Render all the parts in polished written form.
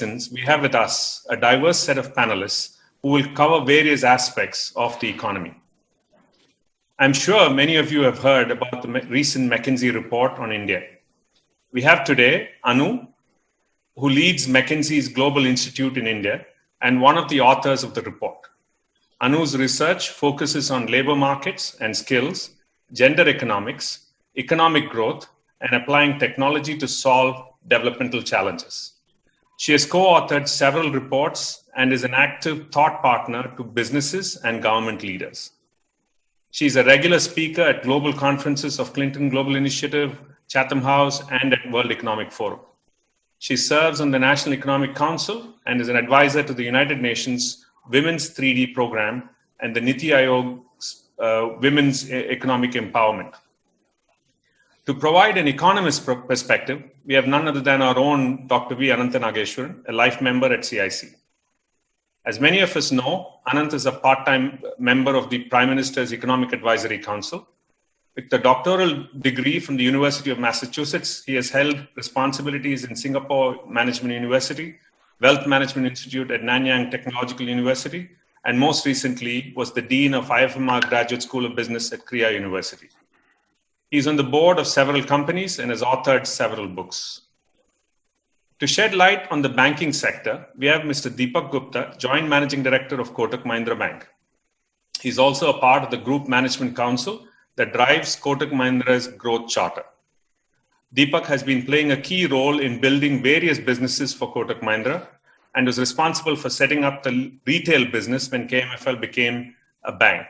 lessons, we have with us a diverse set of panelists who will cover various aspects of the economy. I'm sure many of you have heard about the recent McKinsey report on India. We have today Anu, who leads McKinsey's Global Institute in India and one of the authors of the report. Anu's research focuses on labor markets and skills, gender economics, economic growth, and applying technology to solve developmental challenges. She has co-authored several reports and is an active thought partner to businesses and government leaders. She's a regular speaker at global conferences of Clinton Global Initiative, Chatham House, and at World Economic Forum. She serves on the National Economic Council and is an advisor to the United Nations Women's 3D Program and the Niti Aayog's Women's Economic Empowerment. To provide an economist perspective, we have none other than our own Dr. V. Anantha Nageshwaran, a life member at CIC. As many of us know, Anant is a part-time member of the Prime Minister's Economic Advisory Council. With the doctoral degree from the University of Massachusetts, he has held responsibilities in Singapore Management University, Wealth Management Institute at Nanyang Technological University, and most recently was the Dean of IFMR Graduate School of Business at Korea University. He's on the board of several companies and has authored several books. To shed light on the banking sector, we have Mr. Deepak Gupta, Joint Managing Director of Kotak Mahindra Bank. He's also a part of the Group Management Council that drives Kotak Mahindra's growth charter. Deepak has been playing a key role in building various businesses for Kotak Mahindra and was responsible for setting up the retail business when KMFL became a bank.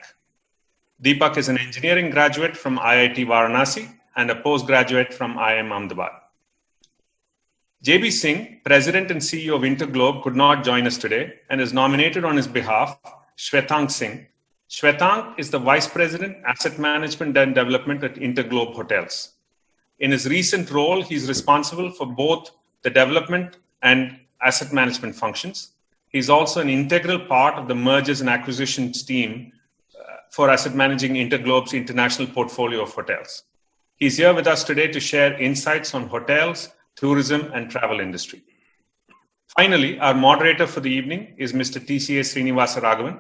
Deepak is an engineering graduate from IIT Varanasi and a postgraduate from IIM Ahmedabad. JB Singh, President and CEO of Interglobe, could not join us today and is nominated on his behalf Shwetang Singh. Shwetang is the Vice President, Asset Management and Development at Interglobe Hotels. In his recent role, he's responsible for both the development and asset management functions. He's also an integral part of the mergers and acquisitions team for asset managing Interglobe's international portfolio of hotels. He's here with us today to share insights on hotels, tourism, and travel industry. Finally, our moderator for the evening is Mr. TCA Srinivasa Raghavan.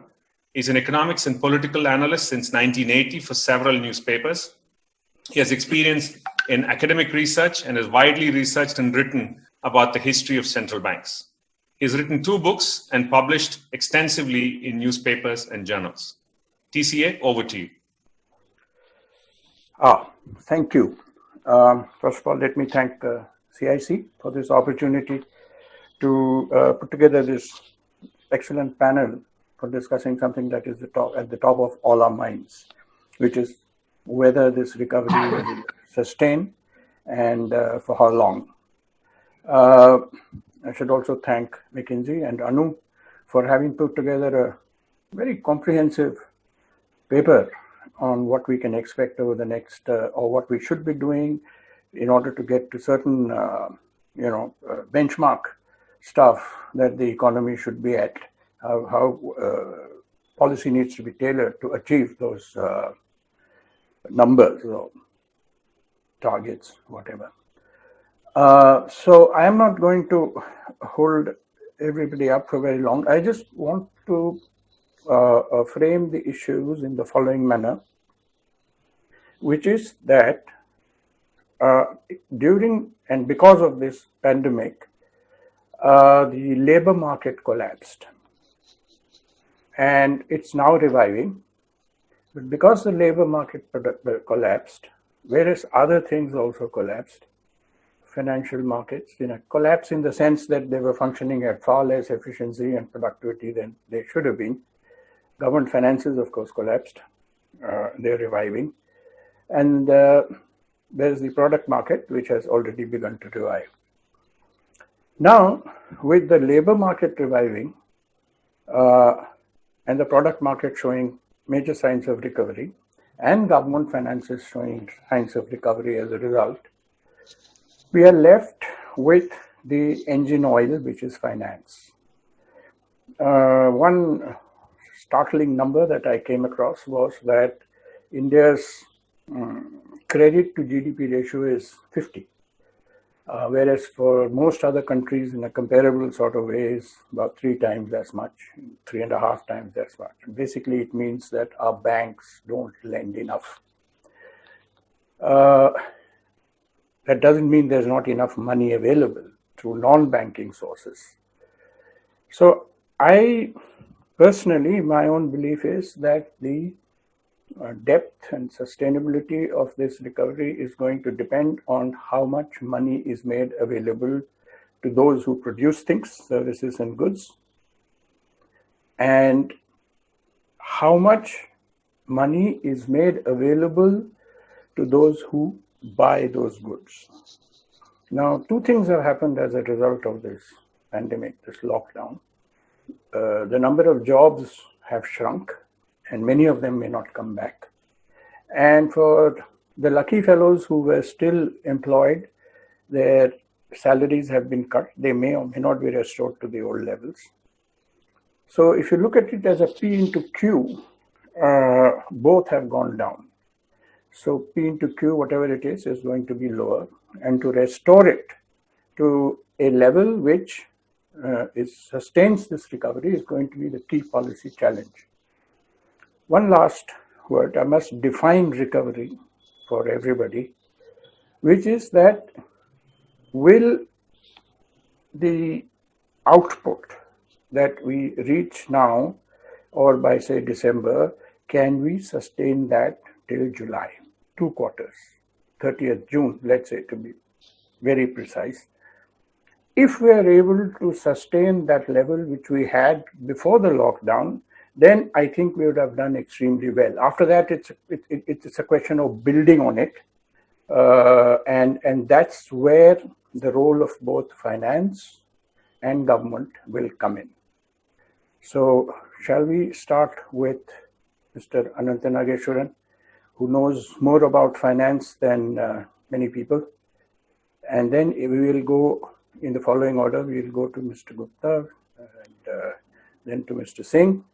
He's an economics and political analyst since 1980 for several newspapers. He has experience in academic research and has widely researched and written about the history of central banks. He's written 2 books and published extensively in newspapers and journals. TCA, over to you. Thank you. First of all, let me thank CIC for this opportunity to put together this excellent panel for discussing something that is at the top of all our minds, which is whether this recovery will sustain and for how long. I should also thank McKinsey and Anu for having put together a very comprehensive paper on what we can expect over the next, or what we should be doing in order to get to certain, benchmark stuff that the economy should be at, how policy needs to be tailored to achieve those numbers or targets, whatever. So I am not going to hold everybody up for very long. I just want to frame the issues in the following manner, which is that during and because of this pandemic, the labor market collapsed. And it's now reviving. But because the labor market collapsed, various other things also collapsed. Financial markets, collapse in the sense that they were functioning at far less efficiency and productivity than they should have been. Government finances, of course, collapsed. They're reviving. And there's the product market, which has already begun to revive. Now, with the labor market reviving and the product market showing major signs of recovery and government finances showing signs of recovery as a result, we are left with the engine oil, which is finance. One startling number that I came across was that India's credit to GDP ratio is 50. whereas for most other countries in a comparable sort of way is about 3 times as much, 3.5 times as much. Basically, it means that our banks don't lend enough. That doesn't mean there's not enough money available through non-banking sources. So I personally, my own belief is that the depth and sustainability of this recovery is going to depend on how much money is made available to those who produce things, services and goods, and how much money is made available to those who buy those goods. Now, 2 things have happened as a result of this pandemic, this lockdown. The number of jobs have shrunk, and many of them may not come back. And for the lucky fellows who were still employed, their salaries have been cut. They may or may not be restored to the old levels. So if you look at it as a P into Q, both have gone down. So P into Q, whatever it is going to be lower. And to restore it to a level which sustains this recovery is going to be the key policy challenge. One last word, I must define recovery for everybody, which is that will the output that we reach now or by say December, can we sustain that till July? 2 quarters, 30th June, let's say, to be very precise. If we are able to sustain that level which we had before the lockdown, then I think we would have done extremely well. After that, it's a question of building on it. And that's where the role of both finance and government will come in. So shall we start with Mr. Anantha Nageswaran, who knows more about finance than many people. And then we will go in the following order. We will go to Mr. Gupta and then to Mr. Singh,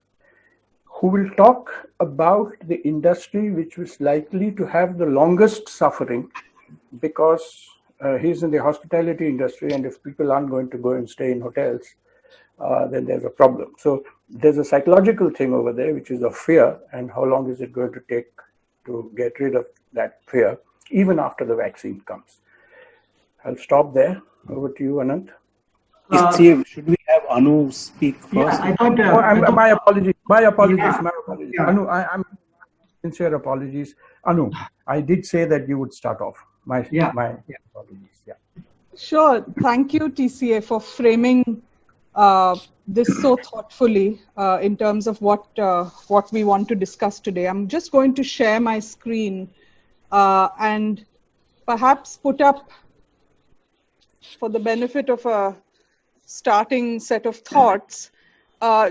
who will talk about the industry which was likely to have the longest suffering because he's in the hospitality industry, and if people aren't going to go and stay in hotels, then there's a problem. So there's a psychological thing over there, which is of fear, and how long is it going to take to get rid of that fear, even after the vaccine comes. I'll stop there. Over to you, Anant. Should we have Anu speak first? Yeah, I thought, my apologies. My apologies. Yeah. Anu, I'm sincere apologies. Anu, I did say that you would start off. My apologies. Yeah. Sure. Thank you, TCA, for framing this so thoughtfully in terms of what we want to discuss today. I'm just going to share my screen and perhaps put up, for the benefit of a starting set of thoughts,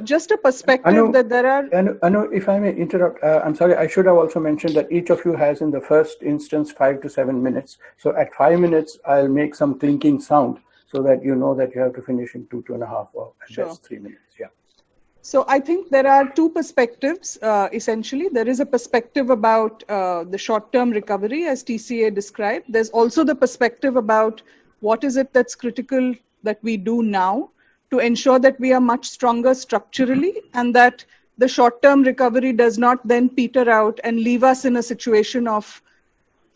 just a perspective Anu, that there are... Anu, if I may interrupt, I'm sorry, I should have also mentioned that each of you has in the first instance 5 to 7 minutes. So at 5 minutes, I'll make some clinking sound so that you know that you have to finish in 2.5 or at best 3 minutes. Yeah. So I think there are two perspectives, essentially. There is a perspective about the short-term recovery, as TCA described. There's also the perspective about what is it that's critical that we do now to ensure that we are much stronger structurally, and that the short-term recovery does not then peter out and leave us in a situation of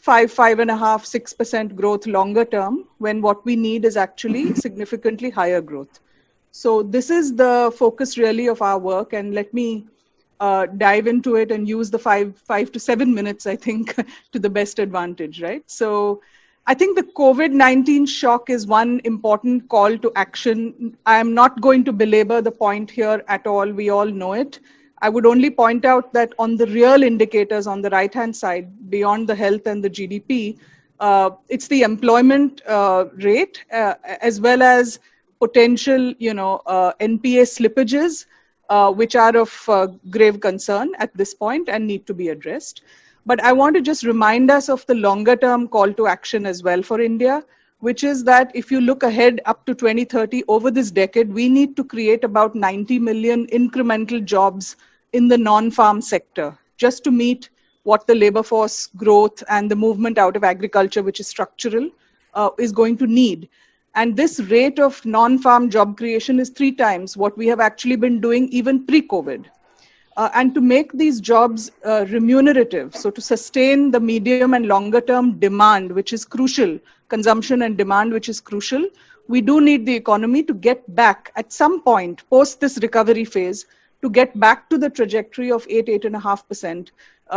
5.5%, 6% growth longer term, when what we need is actually significantly higher growth. So this is the focus really of our work, and let me dive into it and use the 5 to 7 minutes, I think, to the best advantage, right? So I think the COVID-19 shock is one important call to action. I am not going to belabor the point here at all. We all know it. I would only point out that on the real indicators on the right-hand side, beyond the health and the GDP, it's the employment rate as well as potential, NPA slippages, which are of grave concern at this point and need to be addressed. But I want to just remind us of the longer term call to action as well for India, which is that if you look ahead up to 2030, over this decade, we need to create about 90 million incremental jobs in the non-farm sector, just to meet what the labor force growth and the movement out of agriculture, which is structural, is going to need. And this rate of non-farm job creation is 3 times what we have actually been doing even pre-COVID. And to make these jobs remunerative, so to sustain the medium and longer term demand, which is crucial, consumption and demand, which is crucial, we do need the economy to get back at some point post this recovery phase to get back to the trajectory of 8.5%,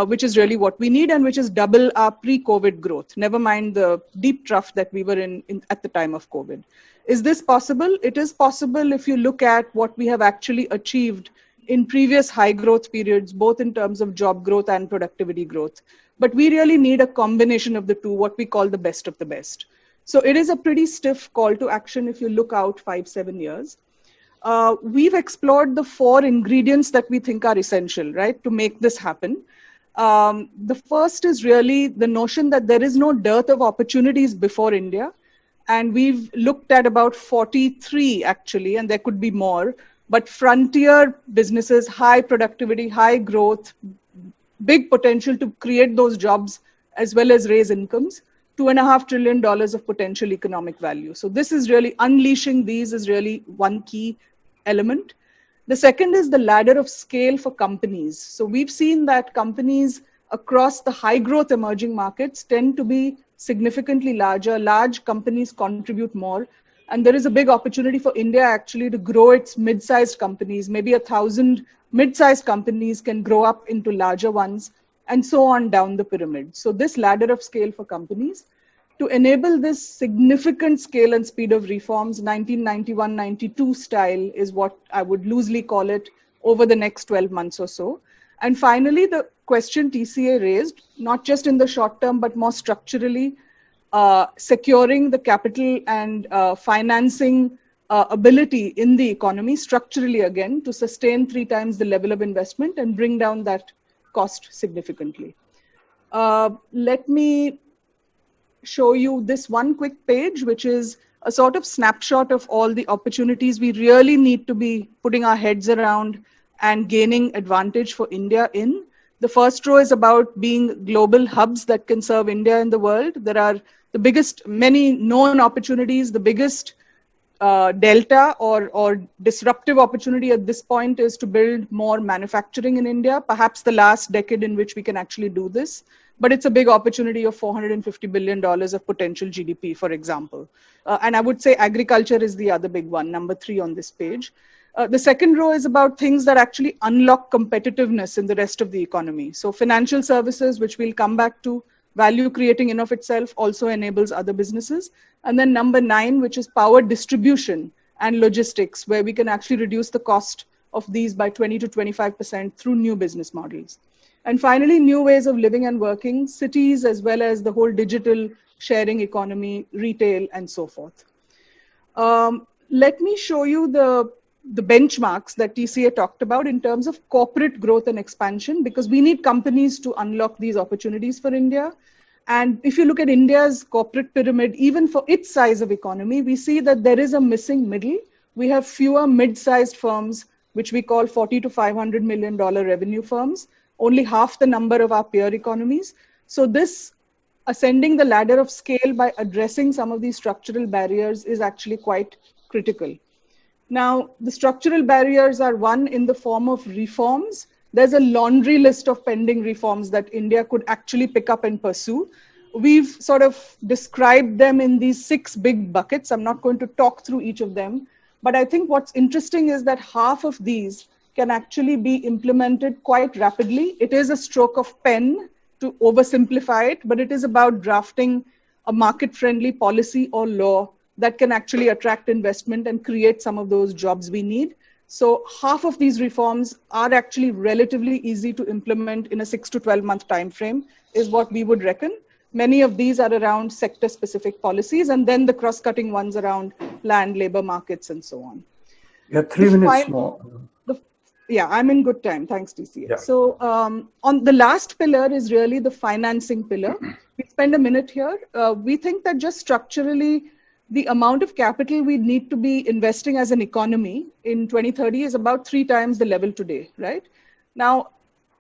which is really what we need and which is double our pre-COVID growth, never mind the deep trough that we were in at the time of COVID. Is this possible? It is possible if you look at what we have actually achieved in previous high growth periods, both in terms of job growth and productivity growth. But we really need a combination of the two, what we call the best of the best. So it is a pretty stiff call to action if you look out 5-7 years. We've explored the 4 ingredients that we think are essential, right, to make this happen. The first is really the notion that there is no dearth of opportunities before India. And we've looked at about 43 actually, and there could be more. But frontier businesses, high productivity, high growth, big potential to create those jobs as well as raise incomes, $2.5 trillion of potential economic value. So this is really unleashing these is really one key element. The second is the ladder of scale for companies. So we've seen that companies across the high growth emerging markets tend to be significantly larger. Large companies contribute more. And there is a big opportunity for India actually to grow its mid-sized companies. Maybe 1,000 mid-sized companies can grow up into larger ones and so on down the pyramid. So this ladder of scale for companies, to enable this significant scale and speed of reforms, 1991-92 style is what I would loosely call it over the next 12 months or so. And finally, the question TCA raised, not just in the short term, but more structurally, securing the capital and financing ability in the economy structurally again to sustain 3 times the level of investment and bring down that cost significantly. Let me show you this one quick page, which is a sort of snapshot of all the opportunities we really need to be putting our heads around and gaining advantage for India in. The first row is about being global hubs that can serve India in the world. There are the biggest, many known opportunities, the biggest delta or disruptive opportunity at this point is to build more manufacturing in India, perhaps the last decade in which we can actually do this. But it's a big opportunity of $450 billion of potential GDP, for example. And I would say agriculture is the other big one, number 3 on this page. The second row is about things that actually unlock competitiveness in the rest of the economy. So financial services, which we'll come back to, value creating in of itself also enables other businesses. And then number 9, which is power distribution and logistics, where we can actually reduce the cost of these by 20 to 25% through new business models. And finally, new ways of living and working, cities as well as the whole digital sharing economy, retail, and so forth. Let me show you the benchmarks that TCA talked about in terms of corporate growth and expansion, because we need companies to unlock these opportunities for India. And if you look at India's corporate pyramid, even for its size of economy, we see that there is a missing middle. We have fewer mid-sized firms, which we call $40 to $500 million revenue firms, only half the number of our peer economies. So this ascending the ladder of scale by addressing some of these structural barriers is actually quite critical. Now, the structural barriers are one in the form of reforms. There's a laundry list of pending reforms that India could actually pick up and pursue. We've sort of described them in these 6 big buckets. I'm not going to talk through each of them, but I think what's interesting is that half of these can actually be implemented quite rapidly. It is a stroke of pen to oversimplify it, but it is about drafting a market-friendly policy or law that can actually attract investment and create some of those jobs we need. So half of these reforms are actually relatively easy to implement in a 6 to 12 month time frame is what we would reckon. Many of these are around sector specific policies, and then the cross-cutting ones around land, labor markets, and so on. You have 3 minutes more. Yeah, I'm in good time. Thanks, TCA. Yeah. So on the last pillar is really the financing pillar. We spend a minute here. We think that just structurally, the amount of capital we need to be investing as an economy in 2030 is about 3 times the level today, right? Now,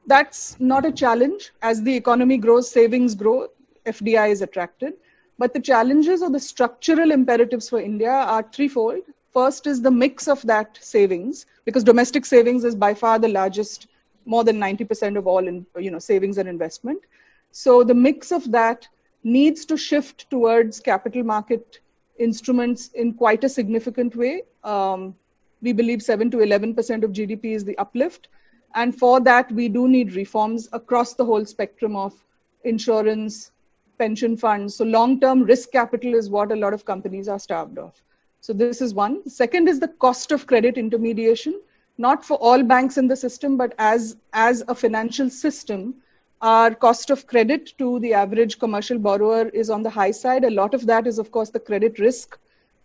that's not a challenge. As the economy grows, savings grow, FDI is attracted. But the challenges or the structural imperatives for India are threefold. First is the mix of that savings, because domestic savings is by far the largest, more than 90% of all savings and investment. So the mix of that needs to shift towards capital market instruments in quite a significant way. We believe 7 to 11% of GDP is the uplift. And for that, we do need reforms across the whole spectrum of insurance, pension funds. So long-term risk capital is what a lot of companies are starved of. So this is one. The second is the cost of credit intermediation, not for all banks in the system, but as a financial system, our cost of credit to the average commercial borrower is on the high side. A lot of that is, of course, the credit risk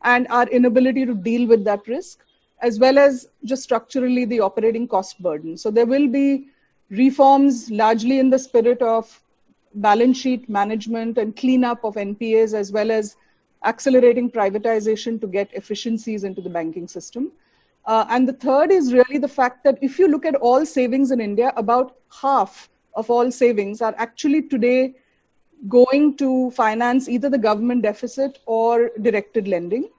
and our inability to deal with that risk, as well as just structurally the operating cost burden. So there will be reforms largely in the spirit of balance sheet management and cleanup of NPAs, as well as accelerating privatization to get efficiencies into the banking system. And the third is really the fact that if you look at all savings in India, about half of all savings are actually today going to finance either the government deficit or directed lending.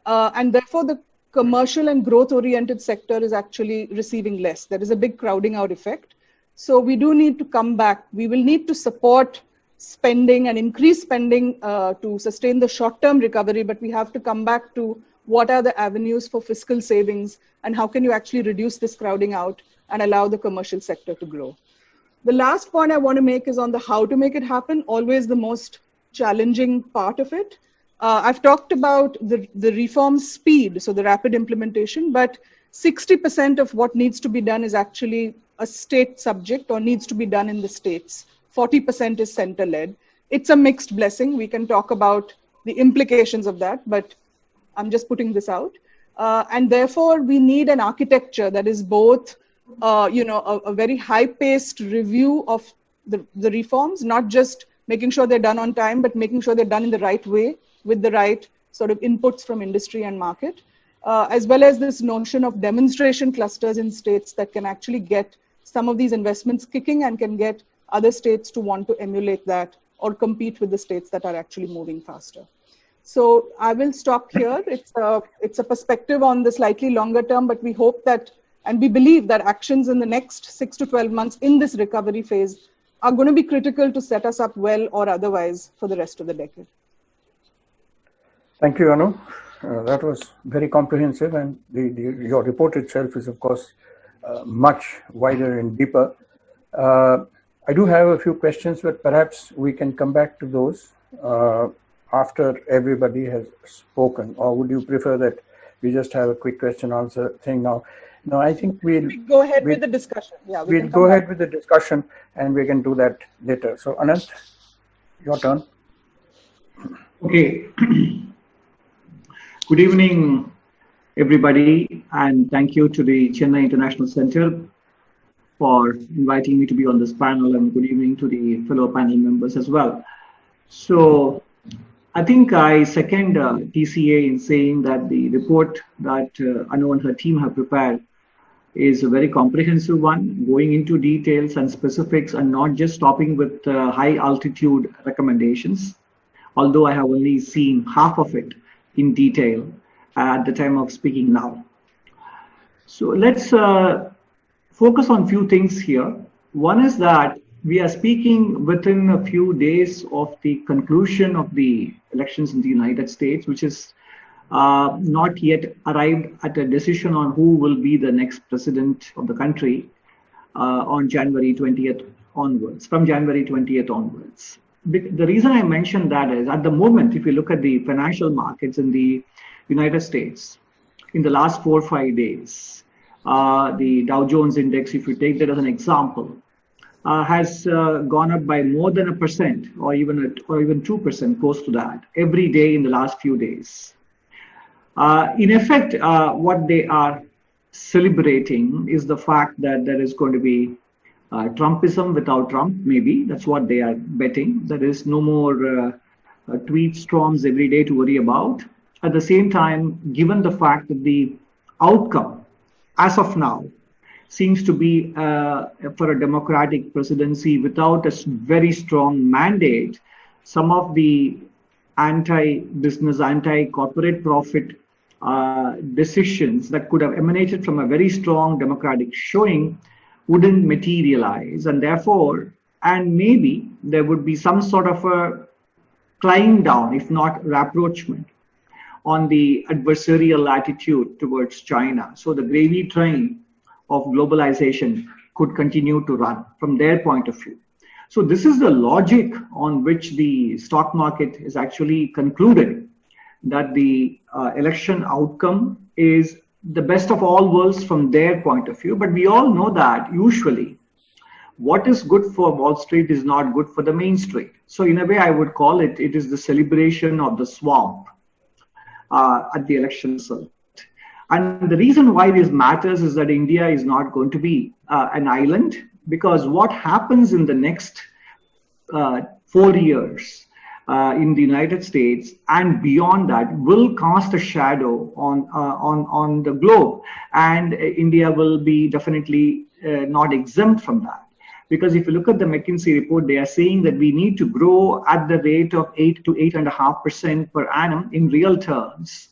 And therefore, the commercial and growth-oriented sector is actually receiving less. There is a big crowding out effect. So we do need to come back. We will need to support spending and increase spending to sustain the short-term recovery, but we have to come back to what are the avenues for fiscal savings and how can you actually reduce this crowding out and allow the commercial sector to grow. The last point I want to make is on the how to make it happen, always the most challenging part of it. I've talked about the reform speed, so the rapid implementation, but 60% of what needs to be done is actually a state subject or needs to be done in the states. 40% is center-led. It's a mixed blessing. We can talk about the implications of that, but I'm just putting this out. And therefore, we need an architecture that is both, a very high-paced review of the reforms, not just making sure they're done on time, but making sure they're done in the right way with the right sort of inputs from industry and market, as well as this notion of demonstration clusters in states that can actually get some of these investments kicking and can get other states to want to emulate that or compete with the states that are actually moving faster. So I will stop here. It's a perspective on the slightly longer term, but we hope that, and we believe that actions in the next 6 to 12 months in this recovery phase are going to be critical to set us up well or otherwise for the rest of the decade. Thank you, Anu. That was very comprehensive, and your report itself is, of course, much wider and deeper. I do have a few questions, but perhaps we can come back to those after everybody has spoken, or would you prefer that we just have a quick question answer thing now? No, I think we'll go ahead with the discussion. Yeah, we'll go ahead with the discussion, and we can do that later. So, Anant, your turn. Okay. Good evening, everybody, and thank you to the Chennai International Center for inviting me to be on this panel, and good evening to the fellow panel members as well. So I think I second TCA in saying that the report that Anu and her team have prepared is a very comprehensive one, going into details and specifics and not just stopping with high altitude recommendations, although I have only seen half of it in detail at the time of speaking now. So let's focus on a few things here. One is that we are speaking within a few days of the conclusion of the elections in the United States, which is not yet arrived at a decision on who will be the next president of the country on January 20th onwards, from January 20th onwards. The reason I mentioned that is, at the moment, if you look at the financial markets in the United States, in the last 4 or 5 days, the Dow Jones index, if you take that as an example, has gone up by more than 1% or even 2%, close to that, every day in the last few days. In effect, what they are celebrating is the fact that there is going to be Trumpism without Trump, maybe. That's what they are betting. There is no more tweet storms every day to worry about. At the same time, given the fact that the outcome, as of now, seems to be for a Democratic presidency without a very strong mandate, some of the anti-business, anti-corporate profit decisions that could have emanated from a very strong democratic showing wouldn't materialize, and therefore, and maybe there would be some sort of a climb down, if not rapprochement, on the adversarial attitude towards China. So the gravy train of globalization could continue to run from their point of view. So this is the logic on which the stock market is actually concluded that the election outcome is the best of all worlds from their point of view. But we all know that usually what is good for Wall Street is not good for the Main Street. So in a way, I would call it is the celebration of the swamp at the election result. And the reason why this matters is that India is not going to be an island, because what happens in the next 4 years in the United States and beyond that will cast a shadow on the globe, and India will be definitely not exempt from that. Because if you look at the McKinsey report, they are saying that we need to grow at the rate of 8 to 8.5% per annum in real terms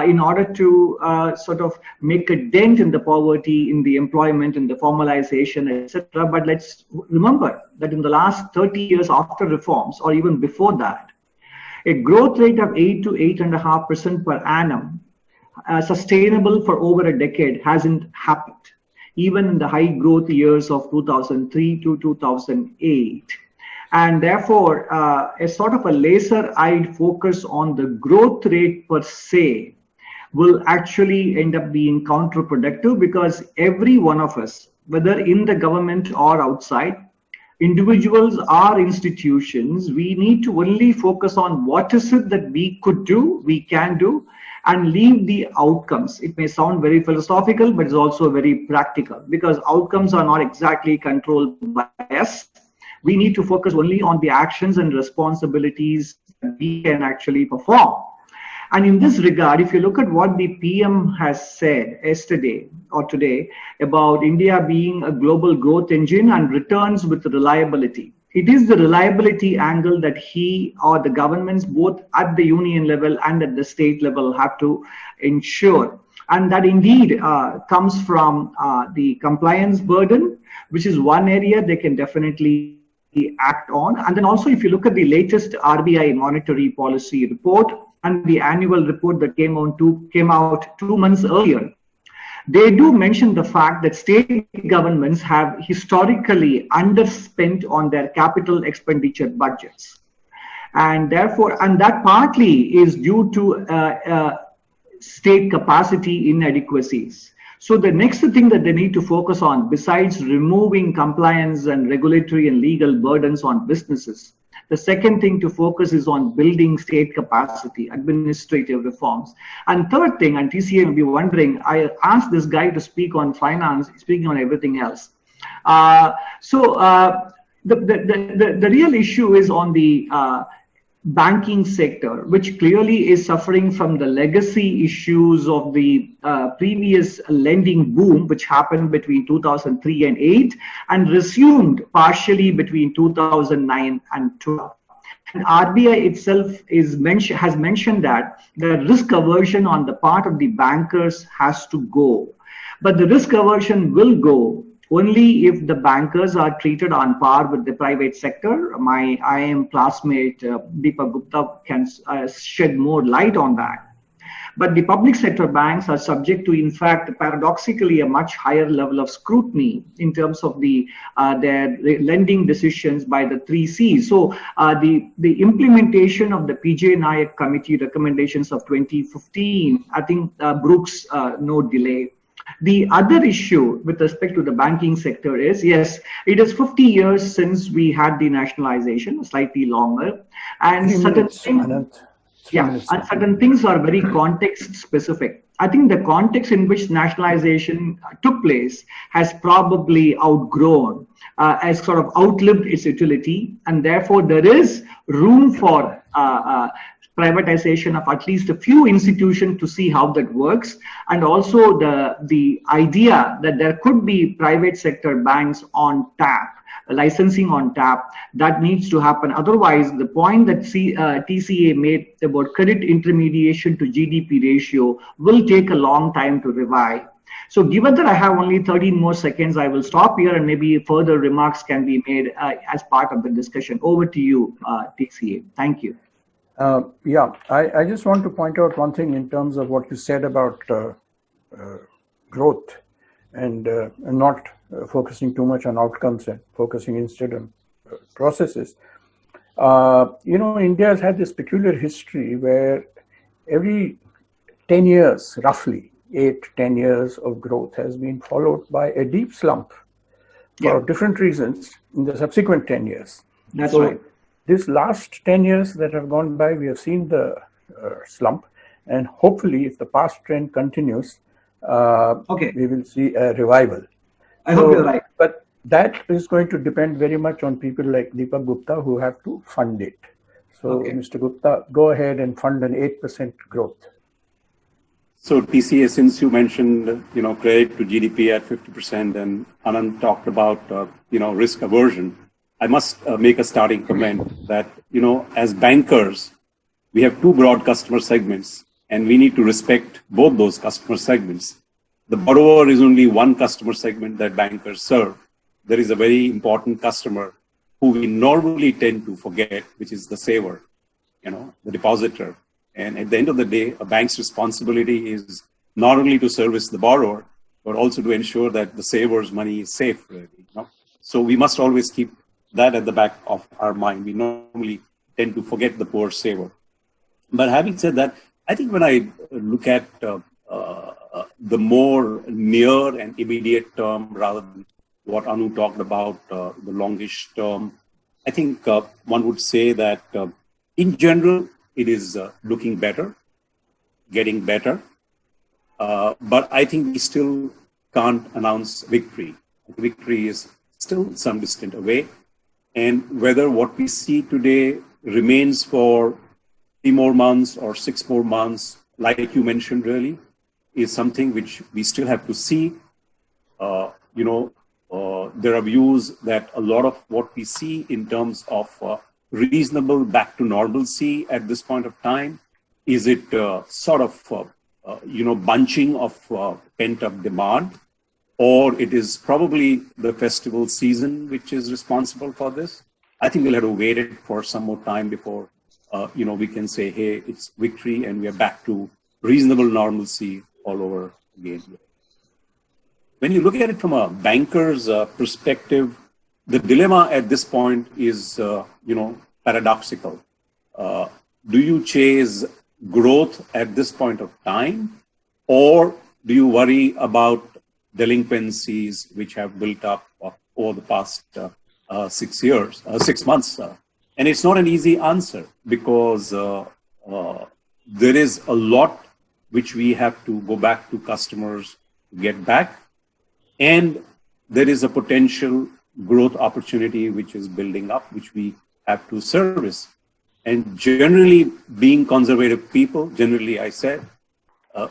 in order to sort of make a dent in the poverty, in the employment, in the formalization, etc. But let's remember that in the last 30 years after reforms, or even before that, a growth rate of 8 to 8.5% per annum, sustainable for over a decade, hasn't happened, even in the high growth years of 2003 to 2008. And therefore, a sort of a laser-eyed focus on the growth rate per se will actually end up being counterproductive, because every one of us, whether in the government or outside, individuals or institutions, we need to only focus on what is it that we could do, we can do, and leave the outcomes. It may sound very philosophical, but it's also very practical, because outcomes are not exactly controlled by us. We need to focus only on the actions and responsibilities that we can actually perform. And in this regard, if you look at what the PM has said yesterday or today about India being a global growth engine and returns with reliability, it is the reliability angle that he or the governments, both at the union level and at the state level, have to ensure. And that indeed comes from the compliance burden, which is one area they can definitely act on. And then also, if you look at the latest RBI monetary policy report and the annual report that came out 2 months earlier, they do mention the fact that state governments have historically underspent on their capital expenditure budgets. And therefore, and that partly is due to state capacity inadequacies. So the next thing that they need to focus on, besides removing compliance and regulatory and legal burdens on businesses, the second thing to focus is on building state capacity, administrative reforms. And third thing, and TCA will be wondering, I asked this guy to speak on finance, speaking on everything else. The real issue is on the banking sector, which clearly is suffering from the legacy issues of the previous lending boom, which happened between 2003 and 8 and resumed partially between 2009 and 12. And RBI itself has mentioned that the risk aversion on the part of the bankers has to go. But the risk aversion will go only if the bankers are treated on par with the private sector. My IIM classmate Deepak Gupta can shed more light on that. But the public sector banks are subject to, in fact, paradoxically, a much higher level of scrutiny in terms of their lending decisions by the 3 Cs. So the implementation of the PJ Nayak Committee recommendations of 2015, I think brooks no delay. The other issue with respect to the banking sector is, yes, it is 50 years since we had the nationalization, slightly longer, and certain things are very context specific. I think the context in which nationalization took place has probably outgrown, has sort of outlived its utility, and therefore there is room for privatization of at least a few institutions to see how that works, and also the idea that there could be private sector banks on tap, licensing on tap, that needs to happen. Otherwise, the point that TCA made about credit intermediation to GDP ratio will take a long time to revive. So given that I have only 13 more seconds, I will stop here and maybe further remarks can be made as part of the discussion. Over to you, TCA. Thank you. Yeah, I just want to point out one thing in terms of what you said about growth and not focusing too much on outcomes and focusing instead on processes. India has had this peculiar history where every 10 years, roughly 8-10 years of growth has been followed by a deep slump for different reasons in the subsequent 10 years. That's right. This last 10 years that have gone by, we have seen the slump, and hopefully if the past trend continues, we will see a revival. I hope you're right. But that is going to depend very much on people like Deepak Gupta who have to fund it. So Mr. Gupta, go ahead and fund an 8% growth. So TCA, since you mentioned, credit to GDP at 50% and Anand talked about, risk aversion, I must make a starting comment that, as bankers, we have two broad customer segments and we need to respect both those customer segments. The borrower is only one customer segment that bankers serve. There is a very important customer who we normally tend to forget, which is the saver, the depositor. And at the end of the day, a bank's responsibility is not only to service the borrower, but also to ensure that the saver's money is safe. Really, So we must always keep that at the back of our mind. We normally tend to forget the poor saver. But having said that, I think when I look at the more near and immediate term, rather than what Anu talked about, the longish term, I think one would say that in general, it is looking better, getting better. But I think we still can't announce victory. Victory is still some distant away. And whether what we see today remains for 3 more months or 6 more months, like you mentioned, really, is something which we still have to see. There are views that a lot of what we see in terms of reasonable back to normalcy at this point of time, is it bunching of pent-up demand, or it is probably the festival season which is responsible for this? I think we'll have to wait it for some more time before we can say, hey, it's victory and we are back to reasonable normalcy all over again. When you look at it from a banker's perspective, the dilemma at this point is, paradoxical. Do you chase growth at this point of time, or do you worry about delinquencies which have built up over the past 6 months? And it's not an easy answer, because there is a lot which we have to go back to customers to get back. And there is a potential growth opportunity which is building up, which we have to service. And generally, being conservative people, generally I said,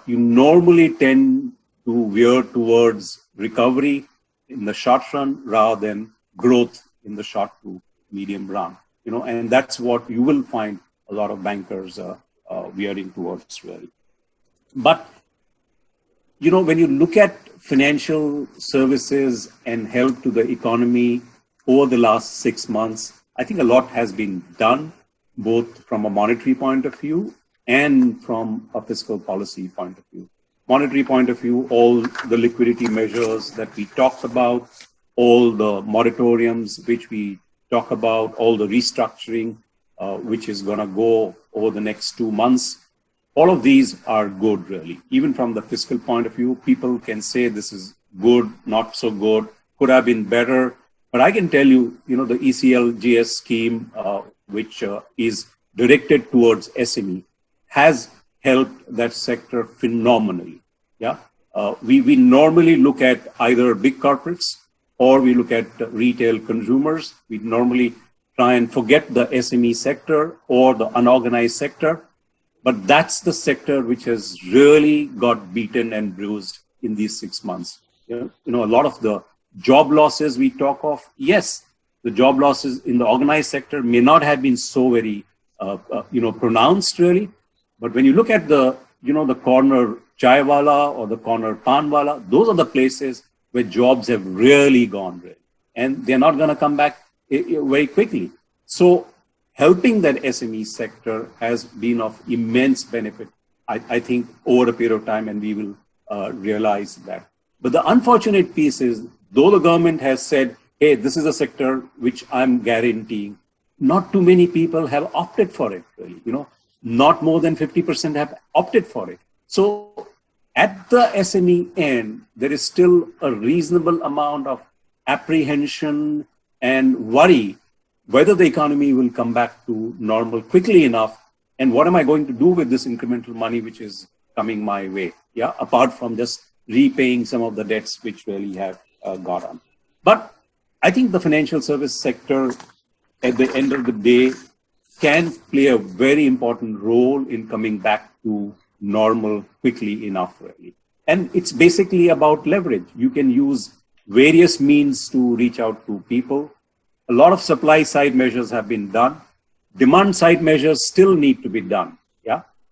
you normally tend to veer towards recovery in the short run rather than growth in the short to medium run. And that's what you will find a lot of bankers veering towards, really. But, when you look at financial services and help to the economy over the last 6 months, I think a lot has been done, both from a monetary point of view and from a fiscal policy point of view. Monetary point of view, all the liquidity measures that we talked about, all the moratoriums which we talk about, all the restructuring which is going to go over the next 2 months, all of these are good, really. Even from the fiscal point of view, people can say this is good, not so good, could have been better. But I can tell you, the ECLGS scheme, which is directed towards SME, has helped that sector phenomenally. Yeah, we normally look at either big corporates or we look at retail consumers. We normally try and forget the SME sector or the unorganized sector. But that's the sector which has really got beaten and bruised in these 6 months. A lot of the job losses we talk of, yes, the job losses in the organized sector may not have been so very, pronounced really. But when you look at the corner chaiwala or the corner panwala, those are the places where jobs have really gone really. And they're not going to come back very quickly. So helping that SME sector has been of immense benefit, I think, over a period of time, and we will realize that. But the unfortunate piece is, though the government has said, hey, this is a sector which I'm guaranteeing, not too many people have opted for it, really. Not more than 50% have opted for it. So at the SME end, there is still a reasonable amount of apprehension and worry whether the economy will come back to normal quickly enough, and what am I going to do with this incremental money which is coming my way, apart from just repaying some of the debts which really have got on. But I think the financial service sector, at the end of the day, can play a very important role in coming back to normal quickly enough, really. And it's basically about leverage. You can use various means to reach out to people. A lot of supply side measures have been done. Demand side measures still need to be done.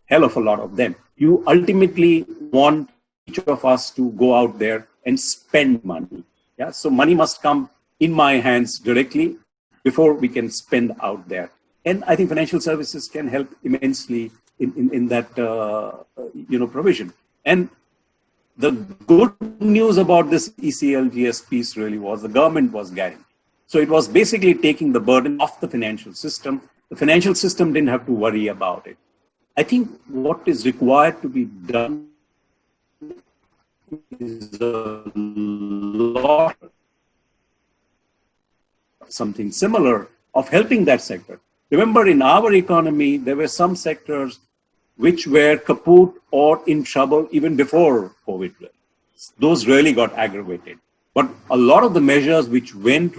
Hell of a lot of them. You ultimately want each of us to go out there and spend money. So money must come in my hands directly before we can spend out there. And I think financial services can help immensely in that provision. And the good news about this ECLGS piece really was the government was guaranteed. So it was basically taking the burden off the financial system. The financial system didn't have to worry about it. I think what is required to be done is a lot, something similar, of helping that sector. Remember, in our economy, there were some sectors which were kaput or in trouble even before COVID. Those really got aggravated. But a lot of the measures which went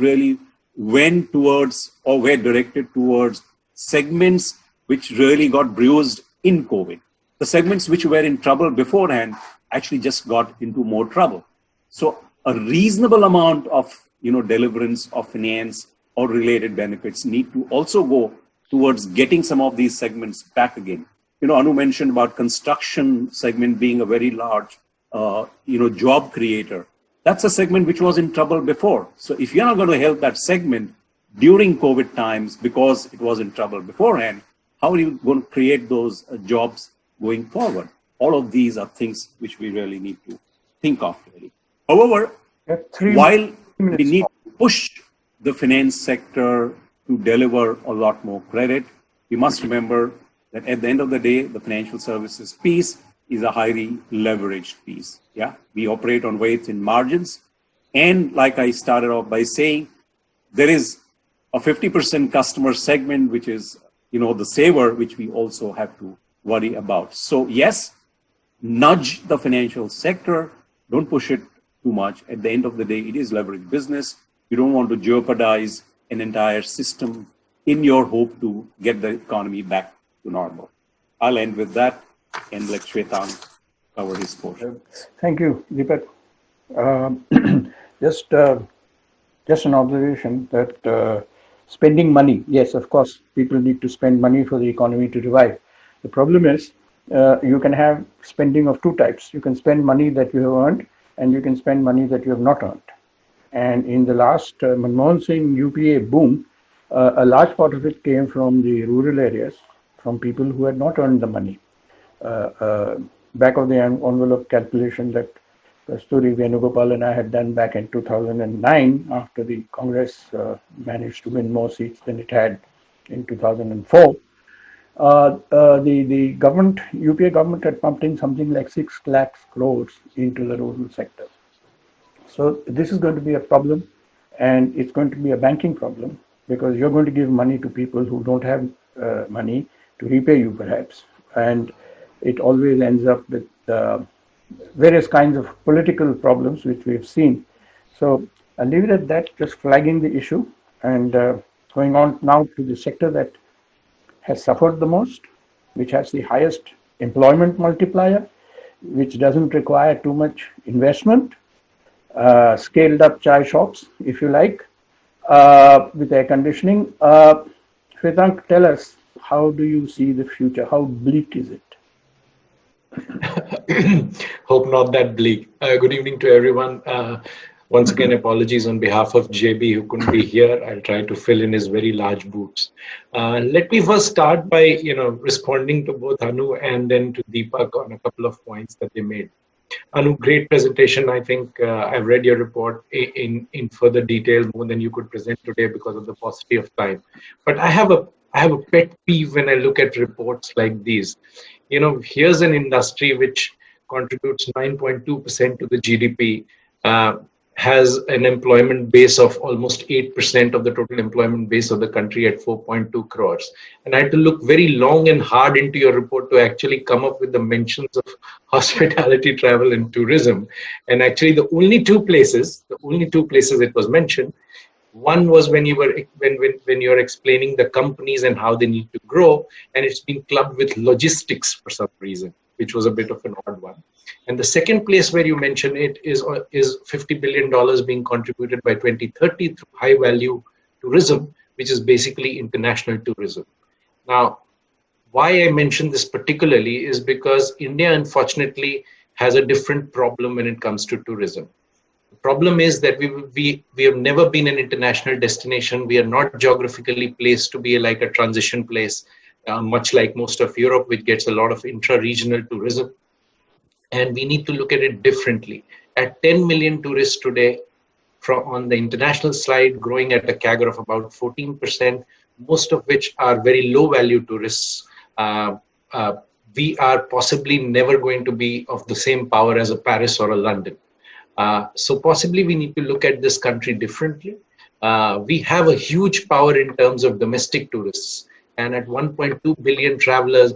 towards or were directed towards segments which really got bruised in COVID. The segments which were in trouble beforehand actually just got into more trouble. So a reasonable amount of deliverance of finance or related benefits need to also go towards getting some of these segments back again. Anu mentioned about construction segment being a very large job creator. That's a segment which was in trouble before. So if you're not going to help that segment during COVID times because it was in trouble beforehand, how are you going to create those jobs going forward? All of these are things which we really need to think of. Really. However, while we need to push the finance sector to deliver a lot more credit, we must remember that at the end of the day, the financial services piece is a highly leveraged piece. We operate on weights and margins. And like I started off by saying, there is a 50% customer segment, which is, the saver, which we also have to worry about. So yes, nudge the financial sector. Don't push it too much. At the end of the day, it is leveraged business. You don't want to jeopardize an entire system in your hope to get the economy back to normal. I'll end with that and let Shwetank cover his portion. Thank you, Deepak. Just an observation that spending money, yes, of course, people need to spend money for the economy to revive. The problem is you can have spending of two types. You can spend money that you have earned and you can spend money that you have not earned. And in the last Manmohan Singh UPA boom, a large part of it came from the rural areas, from people who had not earned the money. Back of the envelope calculation that Kasturi Venugopal and I had done back in 2009 after the Congress managed to win more seats than it had in 2004. The government, UPA government had pumped in something like 6 lakh crores into the rural sector. So this is going to be a problem, and it's going to be a banking problem because you're going to give money to people who don't have money to repay you perhaps. And it always ends up with various kinds of political problems which we've seen. So I'll leave it at that, just flagging the issue and going on now to the sector that has suffered the most, which has the highest employment multiplier, which doesn't require too much investment, scaled up chai shops, if you like, with air conditioning. Shwetank, tell us, how do you see the future? How bleak is it? Hope not that bleak. Good evening to everyone. Once again, apologies on behalf of JB who couldn't be here. I'll try to fill in his very large boots. Let me first start by responding to both Anu and then to Deepak on a couple of points that they made. Anu, great presentation. I think I've read your report in further detail, more than you could present today because of the paucity of time. But I have a pet peeve when I look at reports like these. Here's an industry which contributes 9.2% to the GDP, has an employment base of almost 8% of the total employment base of the country at 4.2 crores. And I had to look very long and hard into your report to actually come up with the mentions of hospitality, travel, and tourism. And actually, the only two places it was mentioned, one was when you were when you're explaining the companies and how they need to grow, and it's been clubbed with logistics for some reason, which was a bit of an odd one. And the second place where you mention it is $50 billion being contributed by 2030 through high value tourism, which is basically international tourism. Now, why I mention this particularly is because India, unfortunately, has a different problem when it comes to tourism. The problem is that we have never been an international destination. We are not geographically placed to be like a transition place, much like most of Europe, which gets a lot of intra-regional tourism. And we need to look at it differently. At 10 million tourists today, on the international side, growing at a CAGR of about 14%, most of which are very low value tourists, we are possibly never going to be of the same power as a Paris or a London. So possibly we need to look at this country differently. We have a huge power in terms of domestic tourists. And at 1.2 billion travelers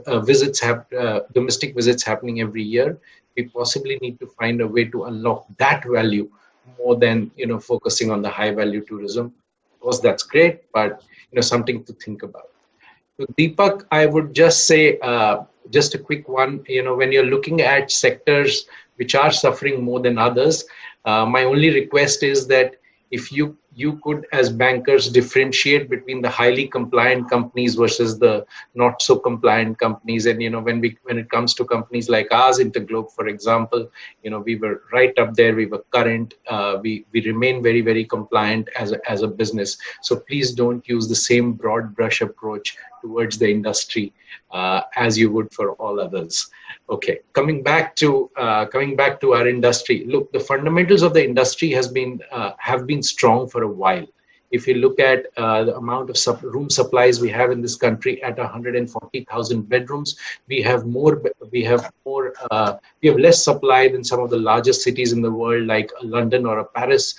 domestic visits happening every year, we possibly need to find a way to unlock that value more than focusing on the high value tourism. Of course, that's great, but something to think about. To Deepak, I would just say just a quick one. When you're looking at sectors which are suffering more than others, my only request is that if you could, as bankers, differentiate between the highly compliant companies versus the not so compliant companies. And when it comes to companies like ours, Interglobe, for example, we were right up there. We were current. We remain very, very compliant as a business. So please don't use the same broad brush approach towards the industry as you would for all others. Okay, coming back to our industry. Look, the fundamentals of the industry have been strong for a while. If you look at the amount of room supplies we have in this country at 140,000 bedrooms, we have less supply than some of the largest cities in the world, like London or Paris,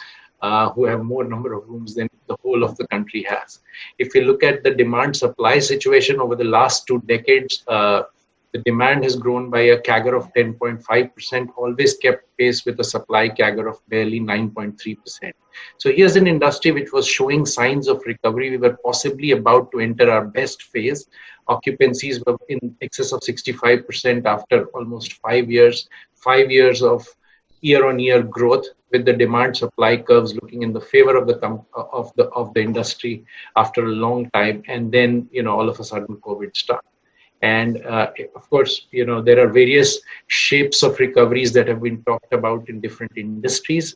who have more number of rooms than the whole of the country has. If you look at the demand-supply situation over the last 2 decades, the demand has grown by a CAGR of 10.5%, always kept pace with a supply CAGR of barely 9.3%. So here's an industry which was showing signs of recovery. We were possibly about to enter our best phase. Occupancies were in excess of 65% after almost 5 years. 5 years of year-on-year growth, with the demand-supply curves looking in the favor of the industry after a long time, and then all of a sudden COVID started. And of course, there are various shapes of recoveries that have been talked about in different industries.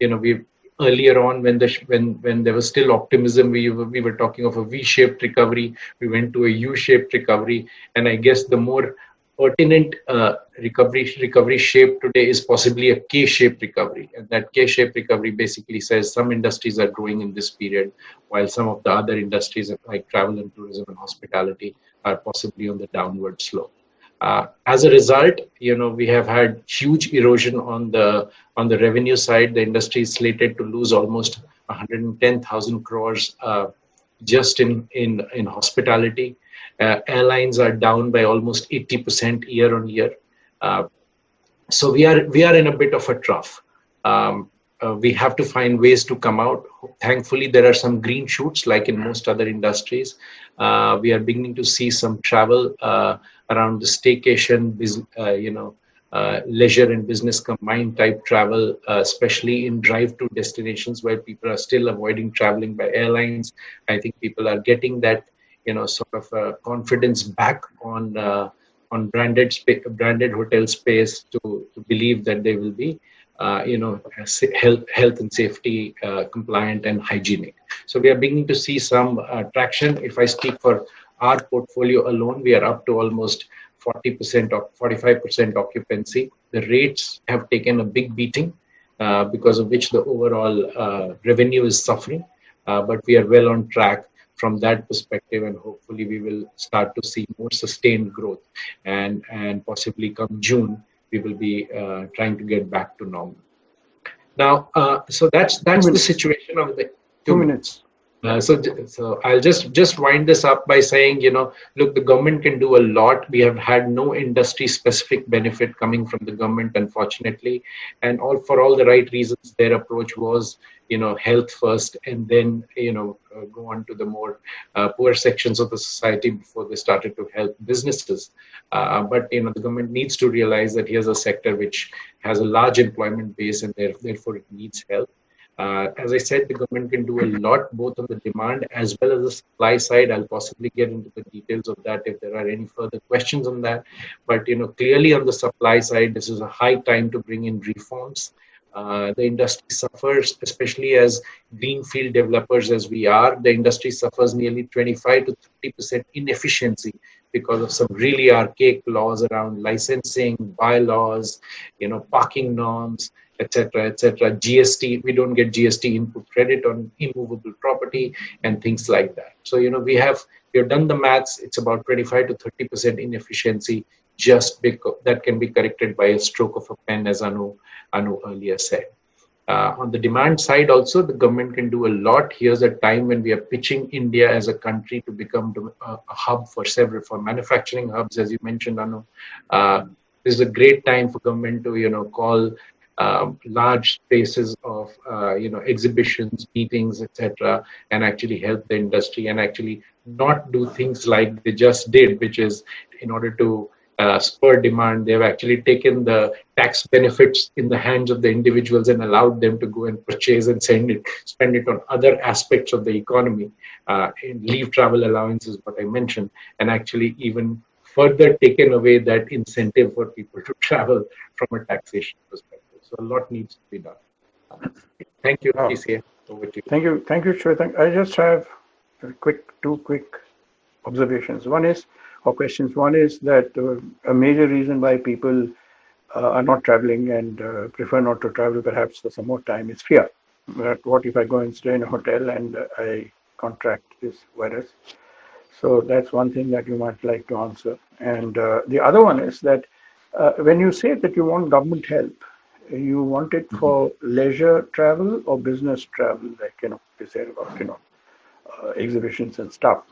We earlier on, when there was still optimism, we were talking of a V-shaped recovery. We went to a U-shaped recovery, and I guess the more pertinent recovery shape today is possibly a K-shaped recovery. And that K-shaped recovery basically says some industries are growing in this period, while some of the other industries like travel and tourism and hospitality are possibly on the downward slope. As a result, we have had huge erosion on the revenue side. The industry is slated to lose almost 110,000 crores just in hospitality. Airlines are down by almost 80% year on year. So we are in a bit of a trough. we have to find ways to come out. Thankfully, there are some green shoots, like in most other industries. We are beginning to see some travel around the staycation, leisure and business combined type travel, especially in drive-to destinations where people are still avoiding traveling by airlines. I think people are getting that, sort of confidence back on branded hotel space to believe that they will be, health and safety compliant and hygienic. So we are beginning to see some traction. If I speak for our portfolio alone, we are up to almost 40% or 45% occupancy. The rates have taken a big beating, because of which the overall revenue is suffering. But we are well on track from that perspective, and hopefully we will start to see more sustained growth. And possibly come June, we will be trying to get back to normal. Now, so that's the situation of the 2 minutes. So I'll just wind this up by saying, look, the government can do a lot. We have had no industry-specific benefit coming from the government, unfortunately, and for all the right reasons. Their approach was, health first, and then, go on to the more poor sections of the society before they started to help businesses. But the government needs to realize that here's a sector which has a large employment base, and therefore it needs help. As I said, the government can do a lot, both on the demand as well as the supply side. I'll possibly get into the details of that if there are any further questions on that. But clearly on the supply side, this is a high time to bring in reforms. The industry suffers, especially as greenfield developers as we are. The industry suffers nearly 25 to 30% inefficiency because of some really archaic laws around licensing, bylaws, parking norms, etc., etc. GST, we don't get GST input credit on immovable property and things like that. So, we have done the maths. It's about 25 to 30% inefficiency, just because that can be corrected by a stroke of a pen, as Anu earlier said. On the demand side also, the government can do a lot. Here's a time when we are pitching India as a country to become a hub for manufacturing hubs, as you mentioned, Anu. This is a great time for government to, call large spaces of, exhibitions, meetings, etc., and actually help the industry and actually not do things like they just did, which is in order to spur demand. They've actually taken the tax benefits in the hands of the individuals and allowed them to go and purchase and spend it on other aspects of the economy. Leave travel allowance is what I mentioned, and actually even further taken away that incentive for people to travel from a taxation perspective. So a lot needs to be done. Thank you, TCA. Over to you. Thank you, Shwetank. I just have two quick observations. One is that a major reason why people are not traveling and prefer not to travel perhaps for some more time is fear. What if I go and stay in a hotel and I contract this virus? So that's one thing that you might like to answer. And the other one is that when you say that you want government help, you want it for leisure travel or business travel, like, they say about, exhibitions and stuff.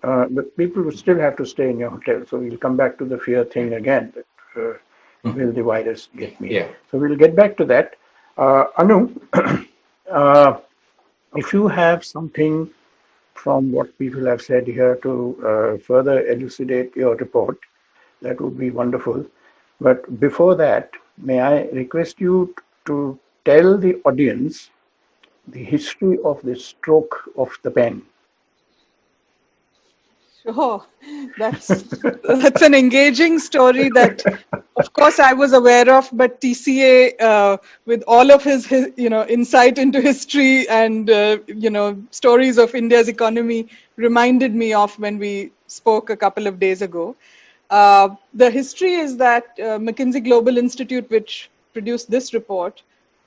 But people will still have to stay in your hotel. So we'll come back to the fear thing again, that will the virus get me? Yeah. So we'll get back to that. Anu, if you have something from what people have said here to further elucidate your report, that would be wonderful. But before that, may I request you to tell the audience the history of the stroke of the pen? Sure, that's an engaging story that, of course, I was aware of. But TCA, with all of his insight into history and stories of India's economy, reminded me of when we spoke a couple of days ago. The history is that McKinsey Global Institute, which produced this report,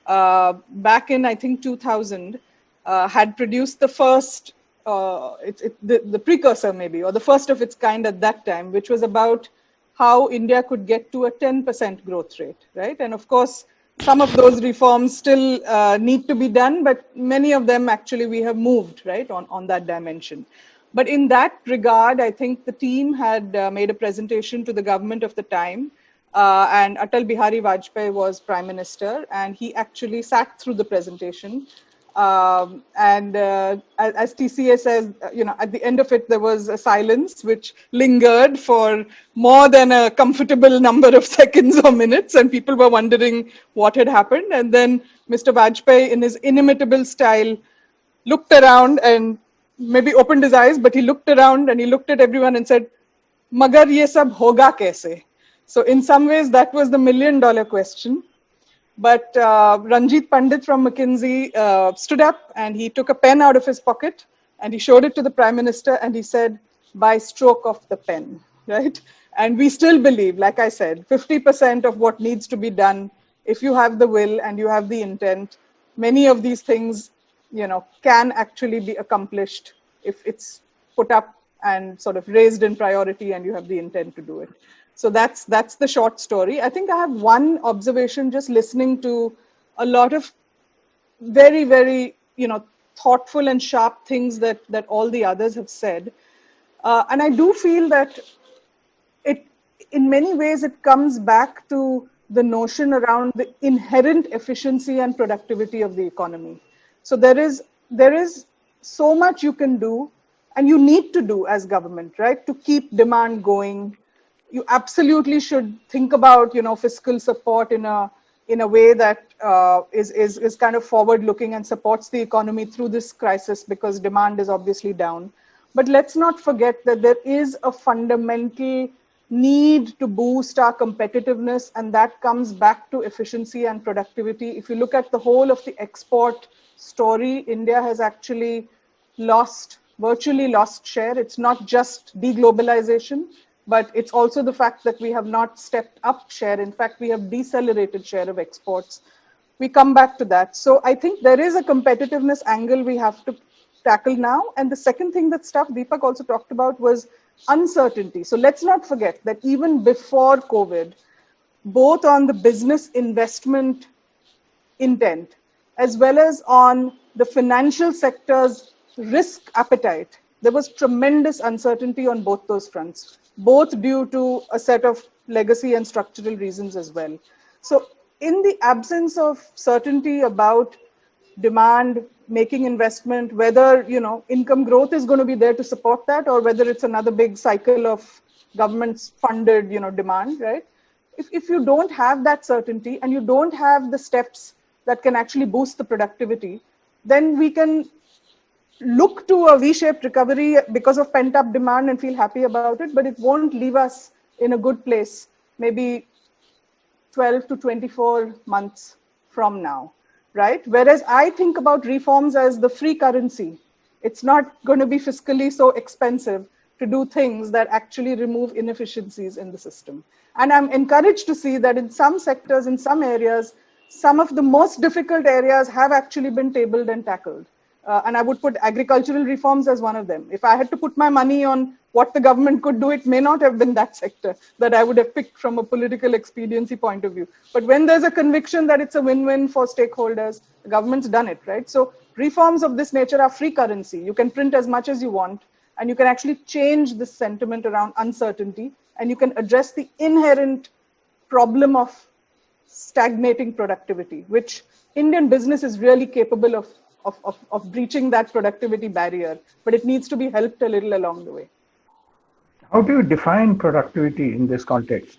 back in, I think, 2000, had produced the first, the precursor maybe, or the first of its kind at that time, which was about how India could get to a 10% growth rate, right? And of course, some of those reforms still need to be done, but many of them actually we have moved, right, on that dimension. But in that regard, I think the team had made a presentation to the government of the time, and Atal Bihari Vajpayee was Prime Minister, and he actually sat through the presentation. As TCA says, at the end of it, there was a silence which lingered for more than a comfortable number of seconds or minutes, and people were wondering what had happened. And then Mr. Vajpayee, in his inimitable style, looked around and maybe opened his eyes, but he looked around and he looked at everyone and said, "Magar ye sab hoga kaise?" So in some ways, that was the $1 million question. But Ranjit Pandit from McKinsey stood up and he took a pen out of his pocket and he showed it to the Prime Minister and he said, "By stroke of the pen," right? And we still believe, like I said, 50% of what needs to be done, if you have the will and you have the intent, many of these things, can actually be accomplished if it's put up and sort of raised in priority and you have the intent to do it. So that's the short story. I think I have one observation just listening to a lot of very, very, thoughtful and sharp things that all the others have said. And I do feel that in many ways, it comes back to the notion around the inherent efficiency and productivity of the economy. So there is so much you can do and you need to do as government, right, to keep demand going. You absolutely should think about, fiscal support in a way that is kind of forward-looking and supports the economy through this crisis because demand is obviously down. But let's not forget that there is a fundamental need to boost our competitiveness, and that comes back to efficiency and productivity. If you look at the whole of the export story, India has actually virtually lost share. It's not just deglobalization, but it's also the fact that we have not stepped up share. In fact, we have decelerated share of exports. We come back to that. So I think there is a competitiveness angle we have to tackle now. And the second thing that Deepak also talked about was uncertainty. So let's not forget that even before COVID, both on the business investment intent, as well as on the financial sector's risk appetite, there was tremendous uncertainty on both those fronts, both due to a set of legacy and structural reasons as well. So in the absence of certainty about demand, making investment, whether income growth is going to be there to support that, or whether it's another big cycle of government's funded demand, right? If you don't have that certainty and you don't have the steps that can actually boost the productivity, then we can look to a V-shaped recovery because of pent-up demand and feel happy about it, but it won't leave us in a good place maybe 12 to 24 months from now, right? Whereas I think about reforms as the free currency. It's not going to be fiscally so expensive to do things that actually remove inefficiencies in the system. And I'm encouraged to see that in some sectors, in some areas, some of the most difficult areas have actually been tabled and tackled. And I would put agricultural reforms as one of them. If I had to put my money on what the government could do, it may not have been that sector that I would have picked from a political expediency point of view. But when there's a conviction that it's a win-win for stakeholders, the government's done it, right? So reforms of this nature are free currency. You can print as much as you want, and you can actually change the sentiment around uncertainty, and you can address the inherent problem of stagnating productivity, which Indian business is really capable of breaching that productivity barrier, but it needs to be helped a little along the way. How do you define productivity in this context?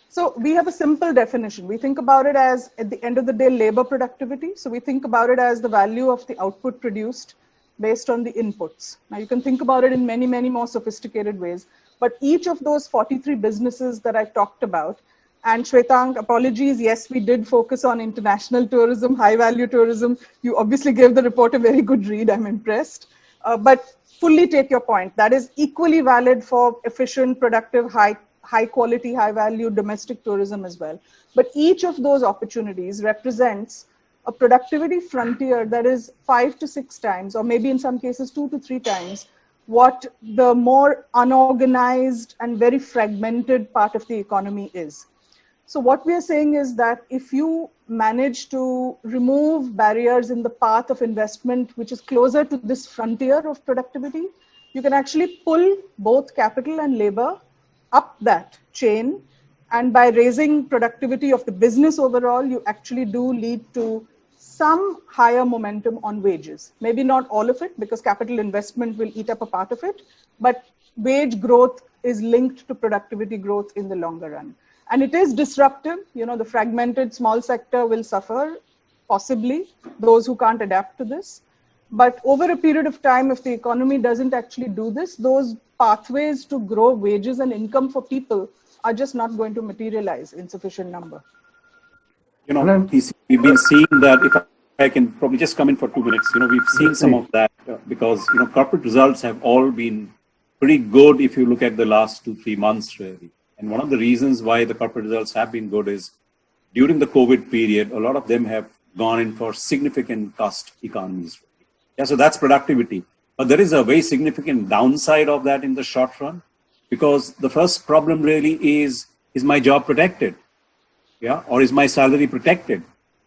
So we have a simple definition. We think about it as, at the end of the day, labor productivity. So we think about it as the value of the output produced based on the inputs. Now you can think about it in many, many more sophisticated ways, but each of those 43 businesses that I talked about, and Shwetank, apologies, yes, we did focus on international tourism, high value tourism. You obviously gave the report a very good read, I'm impressed. But fully take your point. That is equally valid for efficient, productive, high quality, high value domestic tourism as well. But each of those opportunities represents a productivity frontier that is 5 to 6 times, or maybe in some cases 2 to 3 times, what the more unorganized and very fragmented part of the economy is. So what we are saying is that if you manage to remove barriers in the path of investment, which is closer to this frontier of productivity, you can actually pull both capital and labor up that chain And by raising productivity of the business overall, you actually do lead to some higher momentum on wages. Maybe not all of it, because capital investment will eat up a part of it, but wage growth is linked to productivity growth in the longer run. And it is disruptive. You know, the fragmented small sector will suffer, possibly, those who can't adapt to this. But over a period of time, if the economy doesn't actually do this, those pathways to grow wages and income for people are just not going to materialize in sufficient number. You know, we've been seeing that, if I can probably just come in for 2 minutes, you know, we've seen some of that because, you know, corporate results have all been pretty good if you look at the last 2-3 months, really. And one of the reasons why the corporate results have been good is during the COVID period, a lot of them have gone in for significant cost economies. Yeah, so that's productivity. But there is a very significant downside of that in the short run, because the first problem really is my job protected? Yeah, or is my salary protected?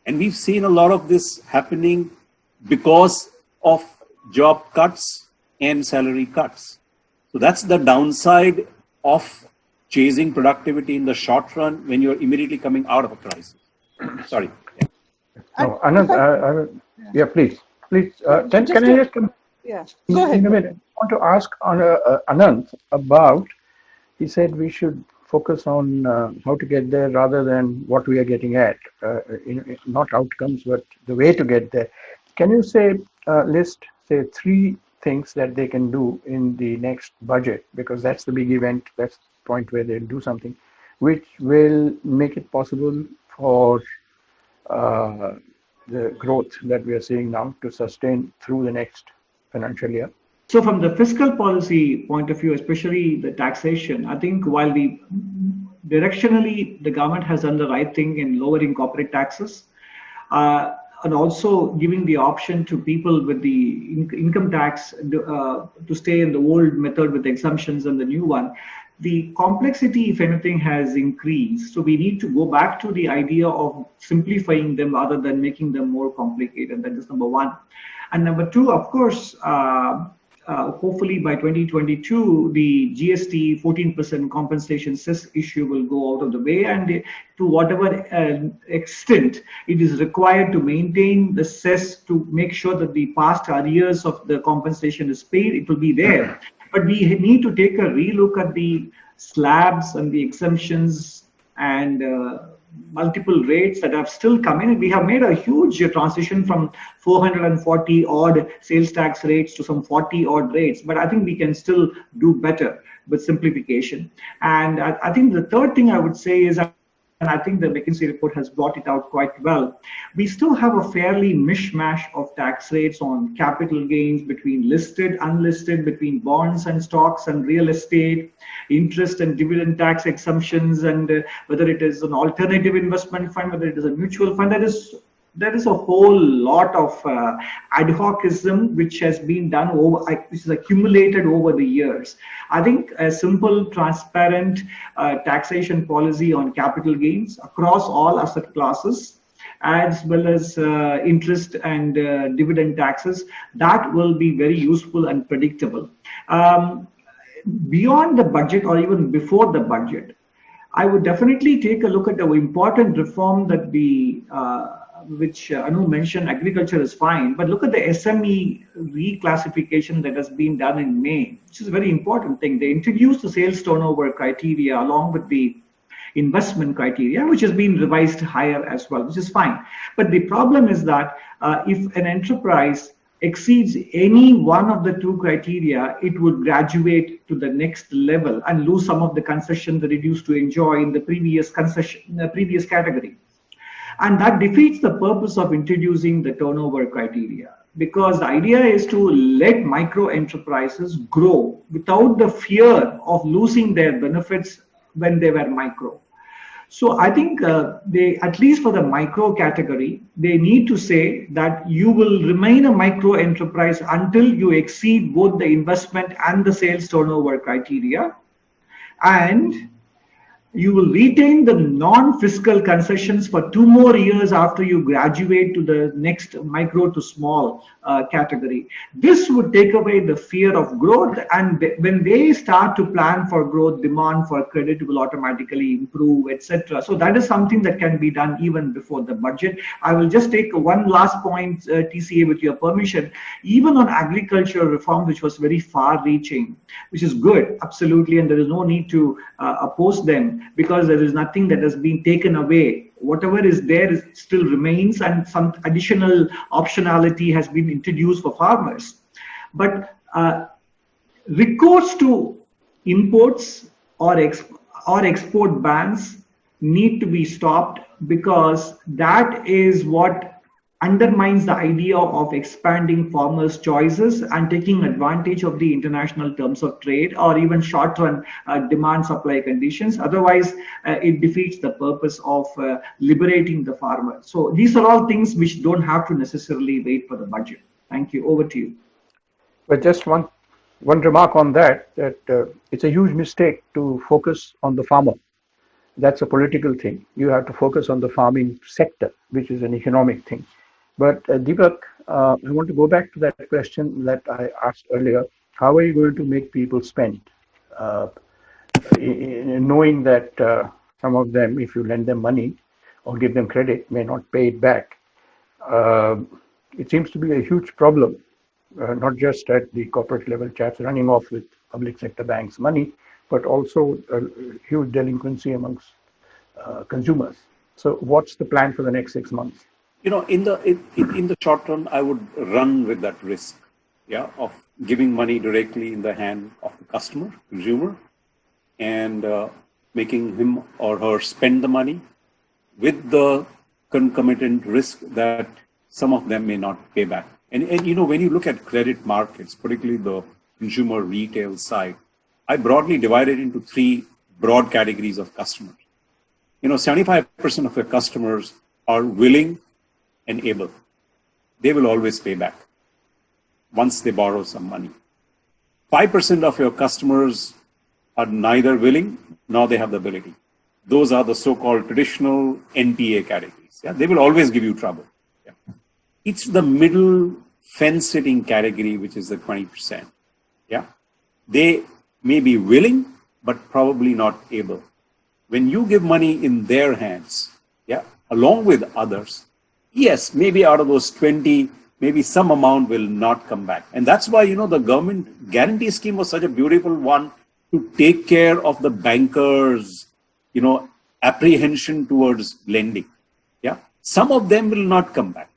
And we've seen a lot of this happening because of job cuts and salary cuts. So that's the downside of chasing productivity in the short run when you're immediately coming out of a crisis. Sorry. Yeah. No, Anand, yeah, please. Can I just come? Yeah, go ahead. In a minute, I want to ask Anand about, he said we should focus on how to get there rather than what we are getting at, not outcomes, but the way to get there. Can you list 3 things that they can do in the next budget, because that's the big event, that's the point where they'll do something, which will make it possible for the growth that we are seeing now to sustain through the next financial year? So from the fiscal policy point of view, especially the taxation, I think while directionally the government has done the right thing in lowering corporate taxes, and also giving the option to people with the income tax to stay in the old method with the exemptions and the new one, the complexity, if anything, has increased. So we need to go back to the idea of simplifying them rather than making them more complicated. That is number one. And number two, of course, hopefully by 2022, the GST 14% compensation cess issue will go out of the way, and to whatever extent it is required to maintain the cess to make sure that the past arrears of the compensation is paid, it will be there. But we need to take a relook at the slabs and the exemptions and multiple rates that have still come in. We have made a huge transition from 440 odd sales tax rates to some 40 odd rates, but I think we can still do better with simplification. And I think the third thing I would say is, and I think the McKinsey report has brought it out quite well, we still have a fairly mishmash of tax rates on capital gains between listed, unlisted, between bonds and stocks and real estate, interest and dividend tax exemptions, and whether it is an alternative investment fund, whether it is a mutual fund. There is a whole lot of ad hocism which has been done which is accumulated over the years. I think a simple, transparent taxation policy on capital gains across all asset classes, as well as interest and dividend taxes, that will be very useful and predictable. Beyond the budget, or even before the budget, I would definitely take a look at the important reform that which Anu mentioned. Agriculture is fine, but look at the SME reclassification that has been done in May, which is a very important thing. They introduced the sales turnover criteria along with the investment criteria, which has been revised higher as well, which is fine. But the problem is that if an enterprise exceeds any one of the two criteria, it would graduate to the next level and lose some of the concession that it used to enjoy in the previous category. And that defeats the purpose of introducing the turnover criteria, because the idea is to let micro enterprises grow without the fear of losing their benefits when they were micro. So I think they, at least for the micro category, they need to say that you will remain a micro enterprise until you exceed both the investment and the sales turnover criteria. And you will retain the non-fiscal concessions for 2 more years after you graduate to the next micro to small category. This would take away the fear of growth, and when they start to plan for growth, demand for credit will automatically improve, etc. So that is something that can be done even before the budget. I will just take one last point, TCA, with your permission. Even on agricultural reform, which was very far-reaching, which is good, absolutely, and there is no need to oppose them, because there is nothing that has been taken away. Whatever is there still remains, and some additional optionality has been introduced for farmers. But recourse to imports or export bans need to be stopped, because that is what undermines the idea of expanding farmers' choices and taking advantage of the international terms of trade or even short-run demand-supply conditions. Otherwise, it defeats the purpose of liberating the farmer. So these are all things which don't have to necessarily wait for the budget. Thank you. Over to you. But just one remark on that it's a huge mistake to focus on the farmer. That's a political thing. You have to focus on the farming sector, which is an economic thing. But Deepak, I want to go back to that question that I asked earlier. How are you going to make people spend? Knowing that some of them, if you lend them money or give them credit, may not pay it back. It seems to be a huge problem, not just at the corporate level, chaps running off with public sector banks' money, but also huge delinquency amongst consumers. So what's the plan for the next 6 months? In the short run, I would run with that risk, of giving money directly in the hand of the consumer, and making him or her spend the money, with the concomitant risk that some of them may not pay back. And when you look at credit markets, particularly the consumer retail side, I broadly divide it into 3 broad categories of customers. 75% of your customers are willing and able. They will always pay back once they borrow some money. 5% of your customers are neither willing nor they have the ability. Those are the so-called traditional NPA categories. They will always give you trouble. It's the middle fence-sitting category, which is the 20%. They may be willing, but probably not able. When you give money in their hands, along with others, yes, maybe out of those 20, maybe some amount will not come back. And that's why, the government guarantee scheme was such a beautiful one to take care of the bankers, apprehension towards lending. Some of them will not come back.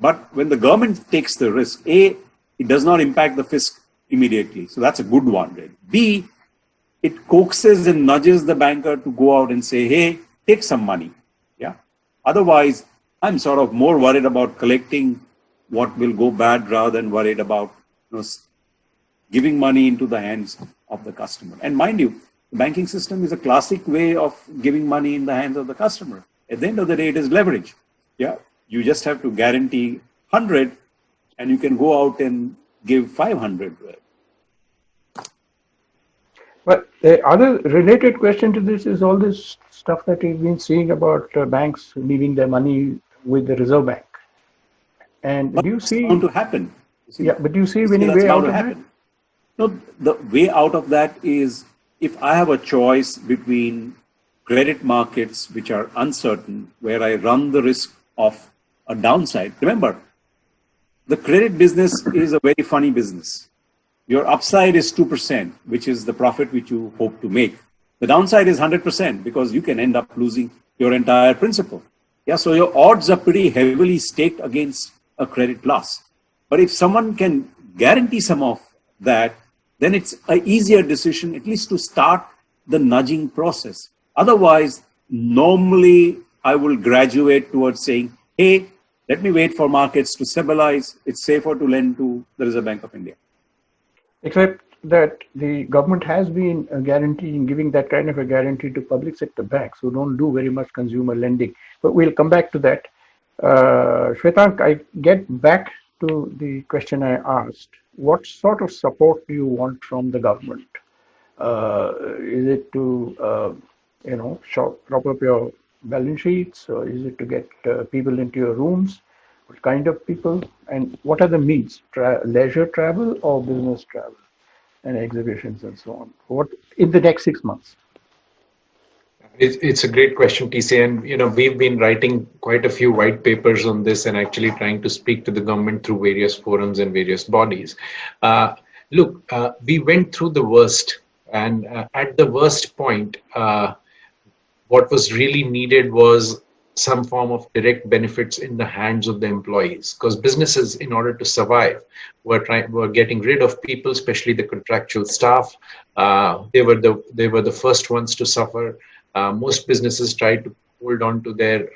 But when the government takes the risk, A, it does not impact the fisc immediately. So that's a good one. Right? B, it coaxes and nudges the banker to go out and say, hey, take some money. Otherwise, I'm sort of more worried about collecting what will go bad rather than worried about giving money into the hands of the customer. And mind you, the banking system is a classic way of giving money in the hands of the customer. At the end of the day, it is leverage. You just have to guarantee 100 and you can go out and give 500. But the other related question to this is all this stuff that we've been seeing about banks leaving their money with the Reserve Bank. And do you see... It's bound to happen. But do you see any way out of that? No, the way out of that is if I have a choice between credit markets which are uncertain, where I run the risk of a downside. Remember, the credit business is a very funny business. Your upside is 2%, which is the profit which you hope to make. The downside is 100% because you can end up losing your entire principal. So your odds are pretty heavily staked against a credit loss. But if someone can guarantee some of that, then it's an easier decision, at least to start the nudging process. Otherwise, normally I will graduate towards saying, hey, let me wait for markets to stabilize. It's safer to lend to the Reserve Bank of India. Except that the government has been guaranteeing, giving that kind of a guarantee to public sector banks who don't do very much consumer lending. But we'll come back to that. Shwetank, I get back to the question I asked. What sort of support do you want from the government? Is it to prop up your balance sheets, or is it to get people into your rooms? What kind of people, and what are the means? Leisure travel or business travel, and exhibitions and so on? What in the next 6 months? It's a great question, TC, and we've been writing quite a few white papers on this and actually trying to speak to the government through various forums and various bodies. We went through the worst, and at the worst point, what was really needed was some form of direct benefits in the hands of the employees, because businesses, in order to survive, were getting rid of people, especially the contractual staff. They were the first ones to suffer. Most businesses tried to hold on to their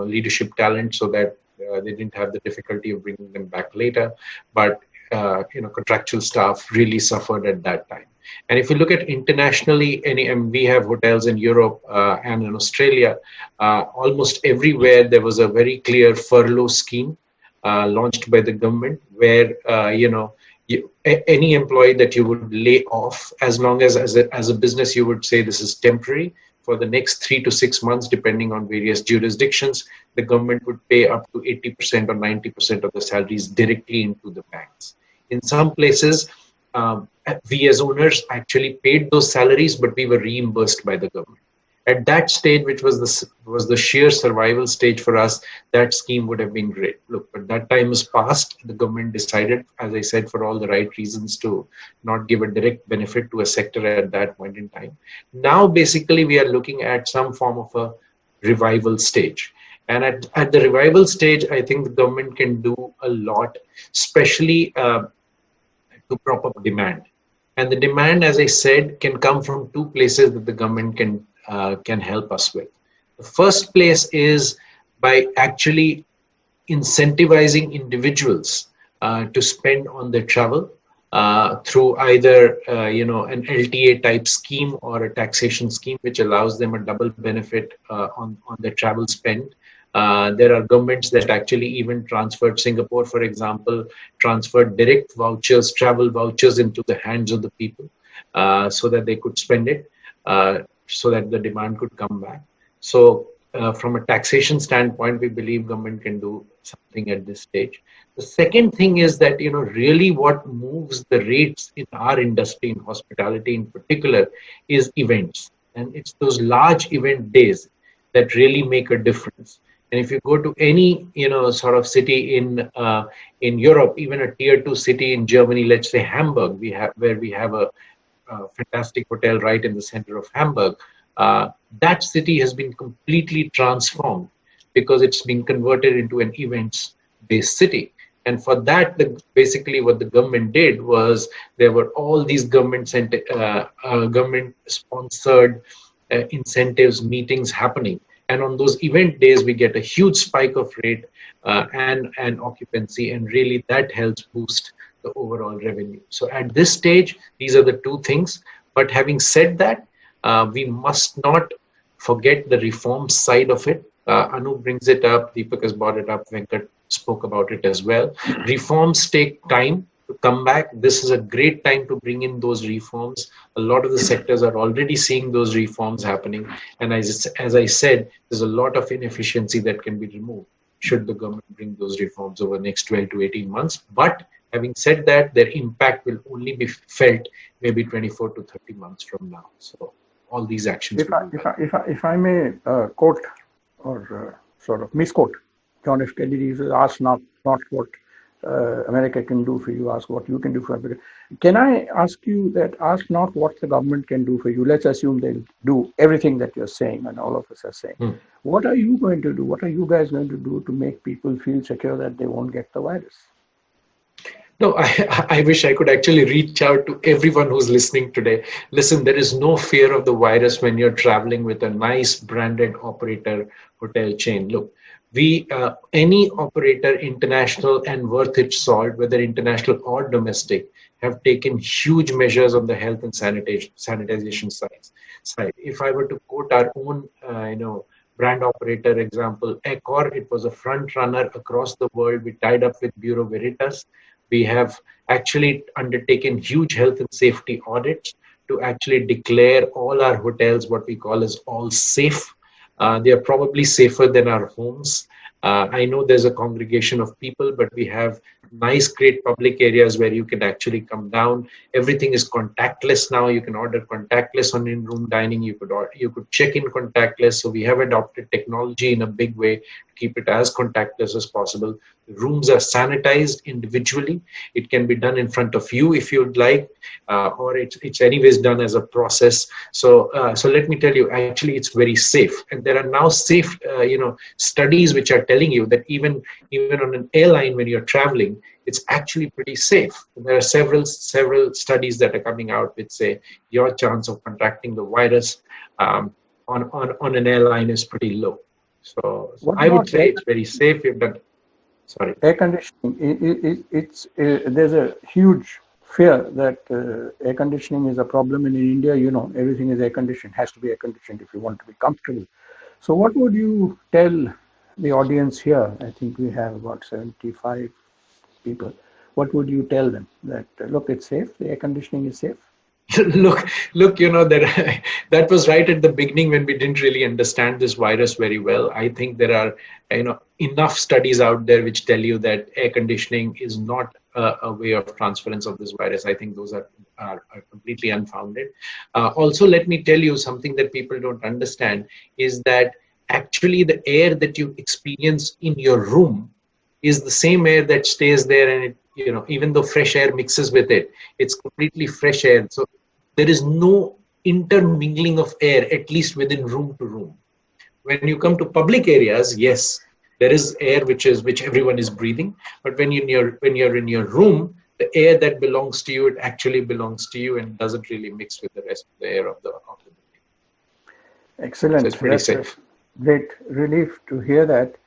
leadership talent so that they didn't have the difficulty of bringing them back later. But contractual staff really suffered at that time. And if you look at internationally, and we have hotels in Europe and in Australia, almost everywhere there was a very clear furlough scheme launched by the government, where any employee that you would lay off, as long as a business you would say this is temporary, for the next 3 to 6 months, depending on various jurisdictions, the government would pay up to 80% or 90% of the salaries directly into the banks. In some places, we as owners actually paid those salaries, but we were reimbursed by the government. At that stage, which was the sheer survival stage for us, that scheme would have been great. Look, but that time is past. The government decided, as I said, for all the right reasons, to not give a direct benefit to a sector at that point in time. Now, basically, we are looking at some form of a revival stage. And at the revival stage, I think the government can do a lot, especially to prop up demand. And the demand, as I said, can come from two places that the government can help us with. The first place is by actually incentivizing individuals to spend on their travel through either an LTA type scheme or a taxation scheme, which allows them a double benefit on their travel spend. There are governments that actually even transferred, Singapore, for example, transferred direct vouchers, travel vouchers, into the hands of the people so that they could spend it, so that the demand could come back. So from a taxation standpoint, we believe government can do something at this stage. The second thing is that, really what moves the rates in our industry, in hospitality in particular, is events. And it's those large event days that really make a difference. And if you go to any, sort of city in Europe, even a tier 2 city in Germany, let's say Hamburg, where we have a fantastic hotel right in the center of Hamburg, that city has been completely transformed because it's been converted into an events-based city. And for that, basically what the government did was there were all these government-sponsored incentives, meetings happening. And on those event days, we get a huge spike of rate and occupancy, and really that helps boost the overall revenue. So at this stage, these are the two things. But having said that, we must not forget the reform side of it. Anu brings it up, Deepak has brought it up, Venkat spoke about it as well. Reforms take time to come back. This is a great time to bring in those reforms. A lot of the sectors are already seeing those reforms happening. And as I said, there's a lot of inefficiency that can be removed should the government bring those reforms over the next 12 to 18 months. But having said that, their impact will only be felt maybe 24 to 30 months from now. So all these actions. If I may quote or sort of misquote John F. Kennedy, ask not what America can do for you, ask what you can do for America. Can I ask you that, ask not what the government can do for you. Let's assume they'll do everything that you're saying and all of us are saying. What are you going to do? What are you guys going to do to make people feel secure that they won't get the virus? No, I wish I could actually reach out to everyone who's listening today. Listen, there is no fear of the virus when you're traveling with a nice branded operator hotel chain. Look, any operator, international and worth its salt, whether international or domestic, have taken huge measures on the health and sanitization side. If I were to quote our own, brand operator example, Accor, it was a front runner across the world. We tied up with Bureau Veritas. We have actually undertaken huge health and safety audits to actually declare all our hotels what we call as all safe. They are probably safer than our homes. I know there's a congregation of people, but we have nice, great public areas where you can actually come down. Everything is contactless now. You can order contactless on in-room dining. You could check in contactless. So we have adopted technology in a big way to keep it as contactless as possible. The rooms are sanitized individually. It can be done in front of you if you'd like, or it's anyways done as a process. So let me tell you, actually, it's very safe. And there are now safe, studies which are telling you that even on an airline when you're traveling, it's actually pretty safe. There are several studies that are coming out which say your chance of contracting the virus on an airline is pretty low. So I would say it's very safe. We've done. Sorry. Air conditioning. There's a huge fear that air conditioning is a problem, and in India, everything is air conditioned. Has to be air conditioned if you want to be comfortable. So, what would you tell the audience here? I think we have about 75 people. What would you tell them? That look, it's safe. The air conditioning is safe. Look, that was right at the beginning when we didn't really understand this virus very well. I think there are enough studies out there which tell you that air conditioning is not a way of transference of this virus. I think those are completely unfounded. Also, let me tell you something that people don't understand is that actually the air that you experience in your room is the same air that stays there, and even though fresh air mixes with it, it's completely fresh air. So there is no intermingling of air, at least within room to room. When you come to public areas, yes, there is air which everyone is breathing. But when you're in your room, the air that belongs to you, it actually belongs to you and doesn't really mix with the rest of the air of the building. Excellent. So it's pretty safe. Great relief to hear that.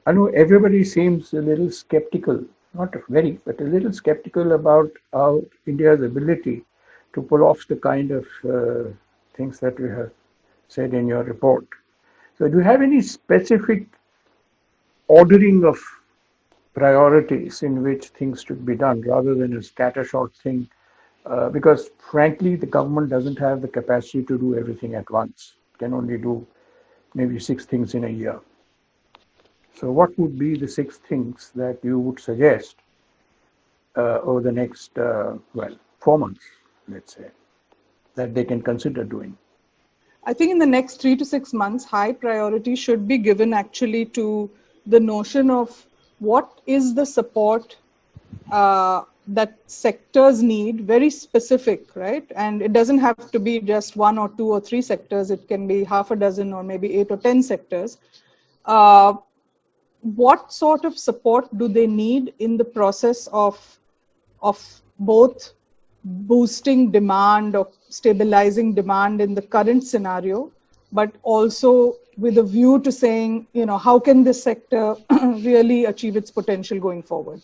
I know everybody seems a little skeptical, not very, but a little skeptical about how India's ability to pull off the kind of things that you have said in your report. So do you have any specific ordering of priorities in which things should be done rather than a scattershot thing? Because frankly, the government doesn't have the capacity to do everything at once. It can only do maybe 6 things in a year. So what would be the 6 things that you would suggest over the next, 4 months, let's say, that they can consider doing? I think in the next 3 to 6 months, high priority should be given actually to the notion of what is the support that sectors need, very specific, right? And it doesn't have to be just 1 or 2 or 3 sectors. It can be half a dozen or maybe 8 or 10 sectors. What sort of support do they need in the process of both boosting demand or stabilizing demand in the current scenario, but also with a view to saying, how can this sector really achieve its potential going forward?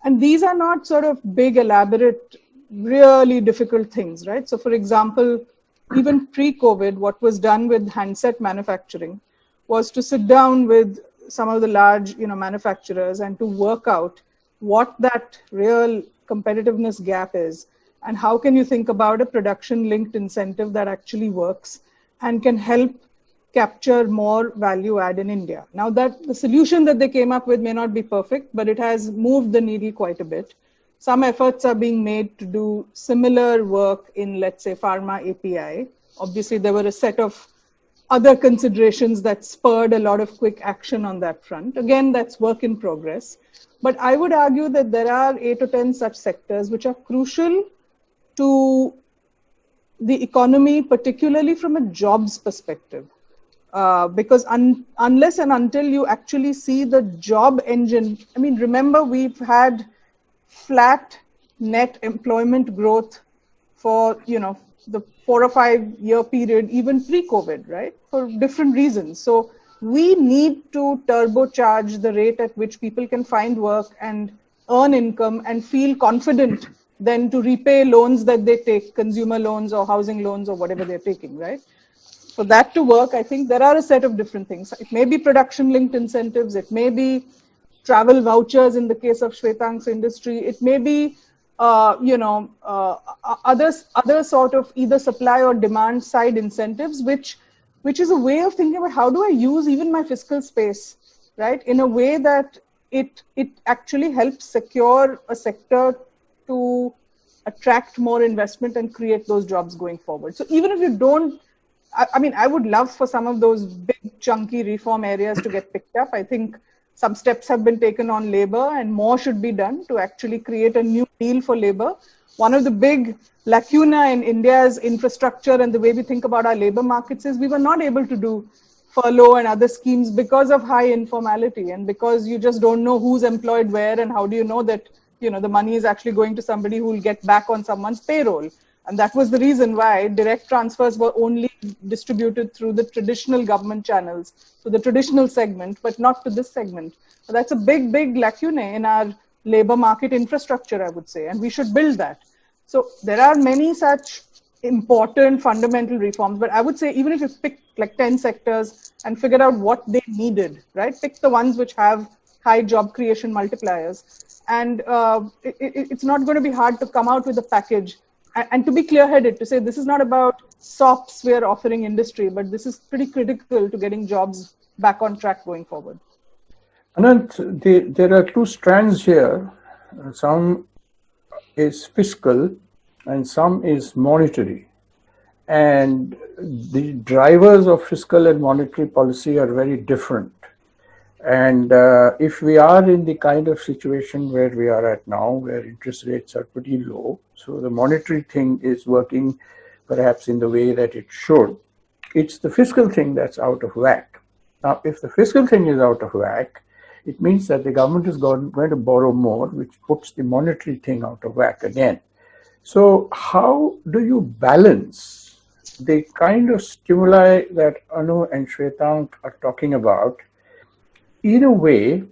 And these are not sort of big, elaborate, really difficult things, right? So for example, even pre-COVID, what was done with handset manufacturing was to sit down with some of the large, manufacturers and to work out what that real competitiveness gap is and how can you think about a production-linked incentive that actually works and can help capture more value add in India. Now that the solution that they came up with may not be perfect, but it has moved the needle quite a bit. Some efforts are being made to do similar work in, let's say, pharma API. Obviously, there were a set of other considerations that spurred a lot of quick action on that front. Again, that's work in progress. But I would argue that there are 8 or 10 such sectors which are crucial to the economy, particularly from a jobs perspective. Because unless and until you actually see the job engine, remember we've had flat net employment growth for, the 4 or 5 year period, even pre-COVID, right? For different reasons. So we need to turbocharge the rate at which people can find work and earn income and feel confident then to repay loans that they take, consumer loans or housing loans or whatever they're taking, right? For that to work, I think there are a set of different things. It may be production-linked incentives. It may be travel vouchers in the case of Shwetank's industry. It may be other sort of either supply or demand side incentives, which is a way of thinking about how do I use even my fiscal space, right, in a way that it actually helps secure a sector to attract more investment and create those jobs going forward. So even if you don't, I mean, I would love for some of those big chunky reform areas to get picked up. I think some steps have been taken on labor and more should be done to actually create a new deal for labor. One of the big lacuna in India's infrastructure and the way we think about our labor markets is we were not able to do furlough and other schemes because of high informality and because you just don't know who's employed where and how do you know that the money is actually going to somebody who will get back on someone's payroll. And that was the reason why direct transfers were only distributed through the traditional government channels, so the traditional segment, but not to this segment. So that's a big, big lacunae in our labor market infrastructure, I would say, and we should build that. So there are many such important fundamental reforms, but I would say even if you pick like 10 sectors and figure out what they needed, right? Pick the ones which have high job creation multipliers. And it's not going to be hard to come out with a package and to be clear-headed, to say this is not about SOPs we are offering industry, but this is pretty critical to getting jobs back on track going forward. Anant, there are two strands here. Some is fiscal and some is monetary. And the drivers of fiscal and monetary policy are very different. And if we are in the kind of situation where we are at now, where interest rates are pretty low, so the monetary thing is working perhaps in the way that it should, it's the fiscal thing that's out of whack. Now, if the fiscal thing is out of whack, it means that the government is going to borrow more, which puts the monetary thing out of whack again. So how do you balance the kind of stimuli that Anu and Shwetank are talking about in a way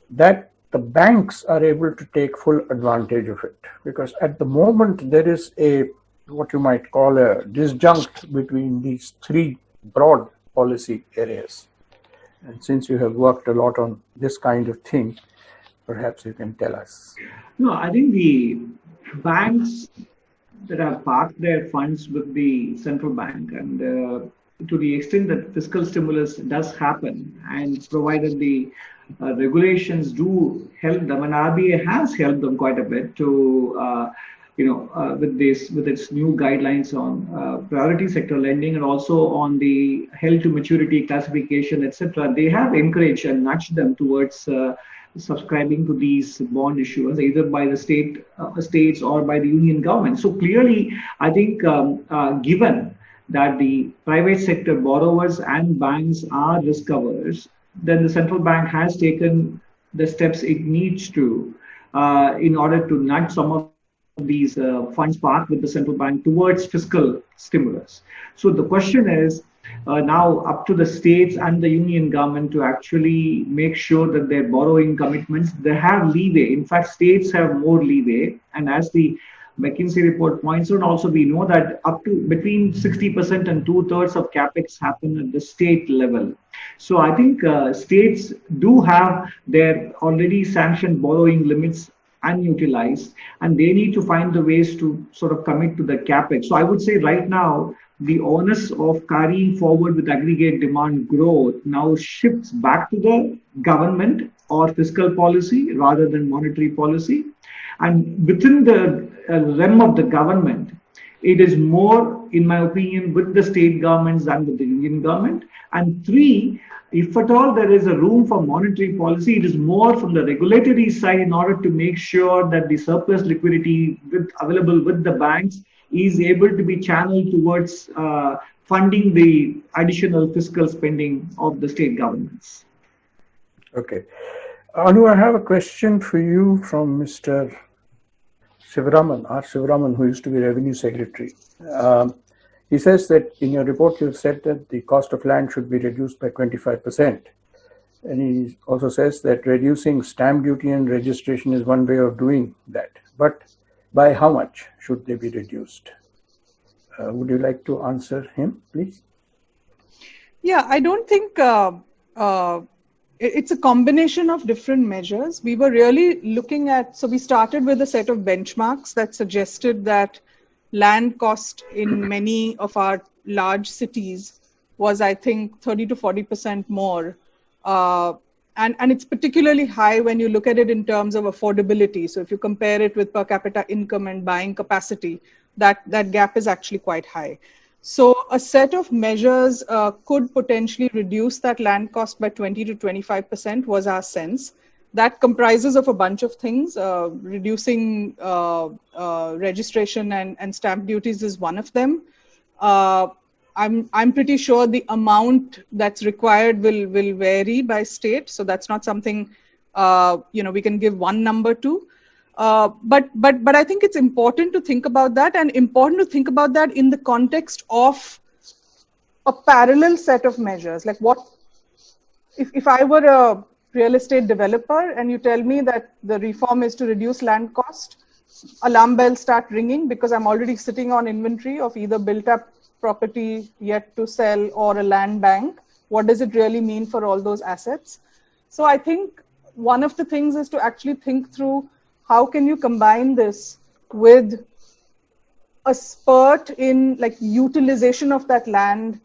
that the banks are able to take full advantage of it? Because at the moment there is a, what you might call a disjunct between these three broad policy areas. And since you have worked a lot on this kind of thing, perhaps you can tell us. No, I think the banks that have parked their funds with the central bank, and to the extent that fiscal stimulus does happen, and provided the regulations do help them, and RBI has helped them quite a bit to, with its new guidelines on priority sector lending and also on the held to maturity classification, etc. They have encouraged and nudged them towards subscribing to these bond issuers, either by the states or by the union government. So clearly, I think given that the private sector borrowers and banks are risk averse, then the central bank has taken the steps it needs to in order to nudge some of these funds parked with the central bank towards fiscal stimulus. So the question is now up to the states and the union government to actually make sure that their borrowing commitments, they have leeway. In fact, states have more leeway. And as the McKinsey report points out, also we know that up to between 60% and 2/3 of capex happen at the state level. So I think states do have their already sanctioned borrowing limits unutilized, and they need to find the ways to sort of commit to the capex. So I would say right now, the onus of carrying forward with aggregate demand growth now shifts back to the government or fiscal policy rather than monetary policy. And within the realm of the government, it is more, in my opinion, with the state governments than with the union government. And three, if at all there is a room for monetary policy, it is more from the regulatory side in order to make sure that the surplus liquidity available with the banks is able to be channeled towards funding the additional fiscal spending of the state governments. Okay. Anu, I have a question for you from Mr. Shivaraman, R. Shivaraman, who used to be Revenue Secretary. He says that in your report you've said that the cost of land should be reduced by 25%. And he also says that reducing stamp duty and registration is one way of doing that. But by how much should they be reduced? Would you like to answer him, please? Yeah, I don't think It's a combination of different measures. We were really looking at, so we started with a set of benchmarks that suggested that land cost in many of our large cities was, I think, 30 to 40% more. And it's particularly high when you look at it in terms of affordability. So if you compare it with per capita income and buying capacity, that gap is actually quite high. So a set of measures could potentially reduce that land cost by 20 to 25% was our sense. That comprises of a bunch of things. Reducing registration and stamp duties is one of them. I'm pretty sure the amount that's required will vary by state. So that's not something we can give one number to. But I think it's important to think about that, and important to think about that in the context of a parallel set of measures. Like, what if I were a real estate developer and you tell me that the reform is to reduce land cost, alarm bells start ringing because I'm already sitting on inventory of either built up property yet to sell or a land bank. What does it really mean for all those assets? So I think one of the things is to actually think through, how can you combine this with a spurt in like utilization of that land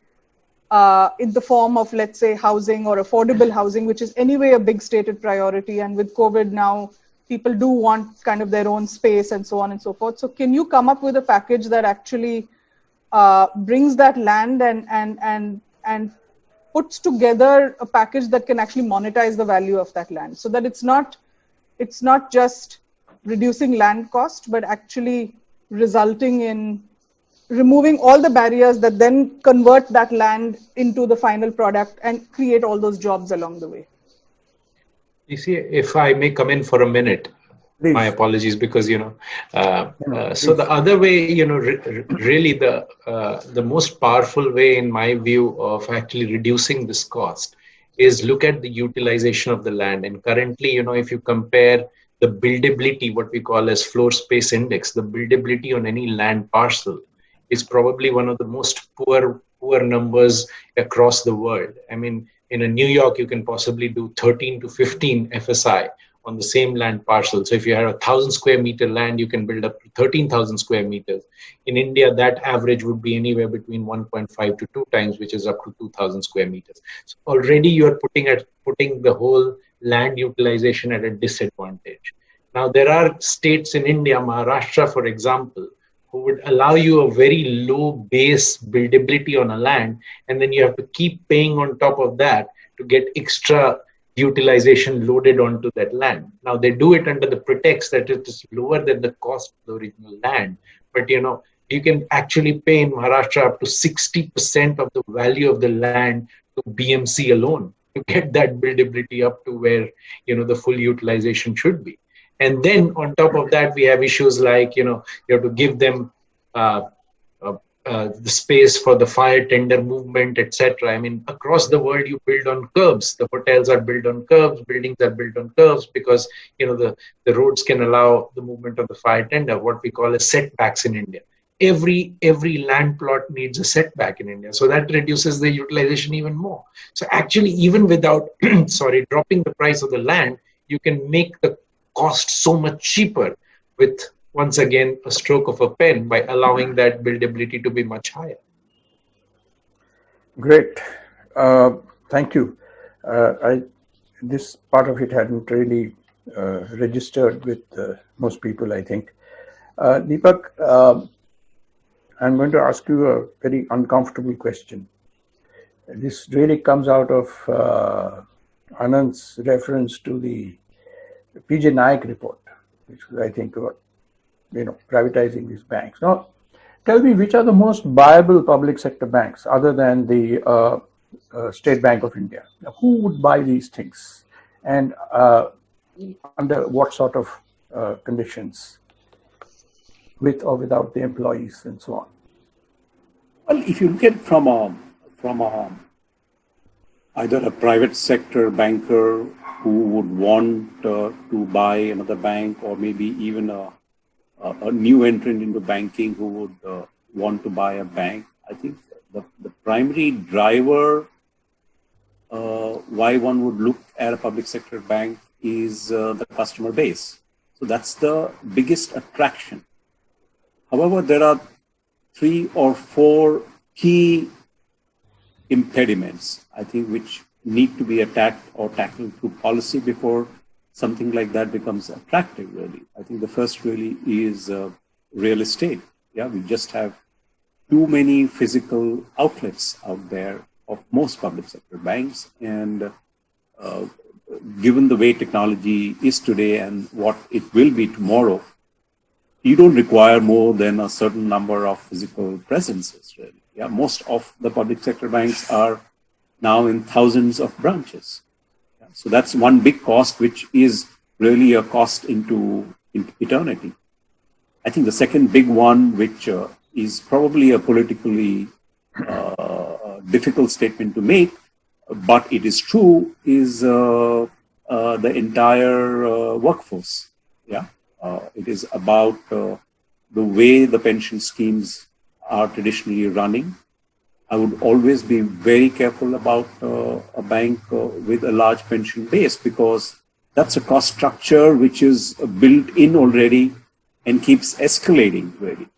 in the form of, let's say, housing or affordable housing, which is anyway a big stated priority. And with COVID now, people do want kind of their own space and so on and so forth. So can you come up with a package that actually brings that land and puts together a package that can actually monetize the value of that land, so that it's not just reducing land cost, but actually resulting in removing all the barriers that then convert that land into the final product and create all those jobs along the way. You see, if I may come in for a minute, Please. My apologies, because so the other way, really the most powerful way, in my view, of actually reducing this cost is look at the utilization of the land. And currently, if you compare the buildability, what we call as floor space index, the buildability on any land parcel is probably one of the most poor numbers across the world. I mean, in New York, you can possibly do 13 to 15 FSI on the same land parcel. So if you have 1,000 square meter land, you can build up to 13,000 square meters. In India, that average would be anywhere between 1.5 to 2 times, which is up to 2,000 square meters. So already you are putting the whole land utilization at a disadvantage. Now, there are states in India, Maharashtra, for example, who would allow you a very low base buildability on a land, and then you have to keep paying on top of that to get extra utilization loaded onto that land. Now, they do it under the pretext that it is lower than the cost of the original land. But, you can actually pay in Maharashtra up to 60% of the value of the land to BMC alone to get that buildability up to where, the full utilization should be. And then on top of that, we have issues like, you have to give them the space for the fire tender movement, etc. I mean, across the world, you build on curbs. The hotels are built on curbs, buildings are built on curbs because, the roads can allow the movement of the fire tender, what we call as setbacks in India. Every land plot needs a setback in India. So that reduces the utilization even more. So actually, even without, dropping the price of the land, you can make the cost so much cheaper with, once again, a stroke of a pen by allowing that buildability to be much higher. Great. Thank you. This part of it hadn't really registered with most people, I think. Deepak, I'm going to ask you a very uncomfortable question. This really comes out of Anand's reference to the PJ Naik report, which was, I think, about privatizing these banks. Now, tell me, which are the most viable public sector banks other than the State Bank of India? Who would buy these things, and under what sort of conditions, with or without the employees and so on? Well, if you look at from either a private sector banker who would want to buy another bank, or maybe even a new entrant into banking who would want to buy a bank, I think the primary driver why one would look at a public sector bank is the customer base. So that's the biggest attraction. However, there are 3 or 4 key impediments, I think, which need to be attacked or tackled through policy before something like that becomes attractive, really. I think the first really is real estate. Yeah, we just have too many physical outlets out there of most public sector banks. And given the way technology is today and what it will be tomorrow, you don't require more than a certain number of physical presences, really. Yeah, most of the public sector banks are now in thousands of branches. Yeah, so that's one big cost, which is really a cost into eternity. I think the second big one, which is probably a politically difficult statement to make, but it is true, is the entire workforce. Yeah. It is about the way the pension schemes are traditionally running. I would always be very careful about a bank with a large pension base, because that's a cost structure which is built in already and keeps escalating, really.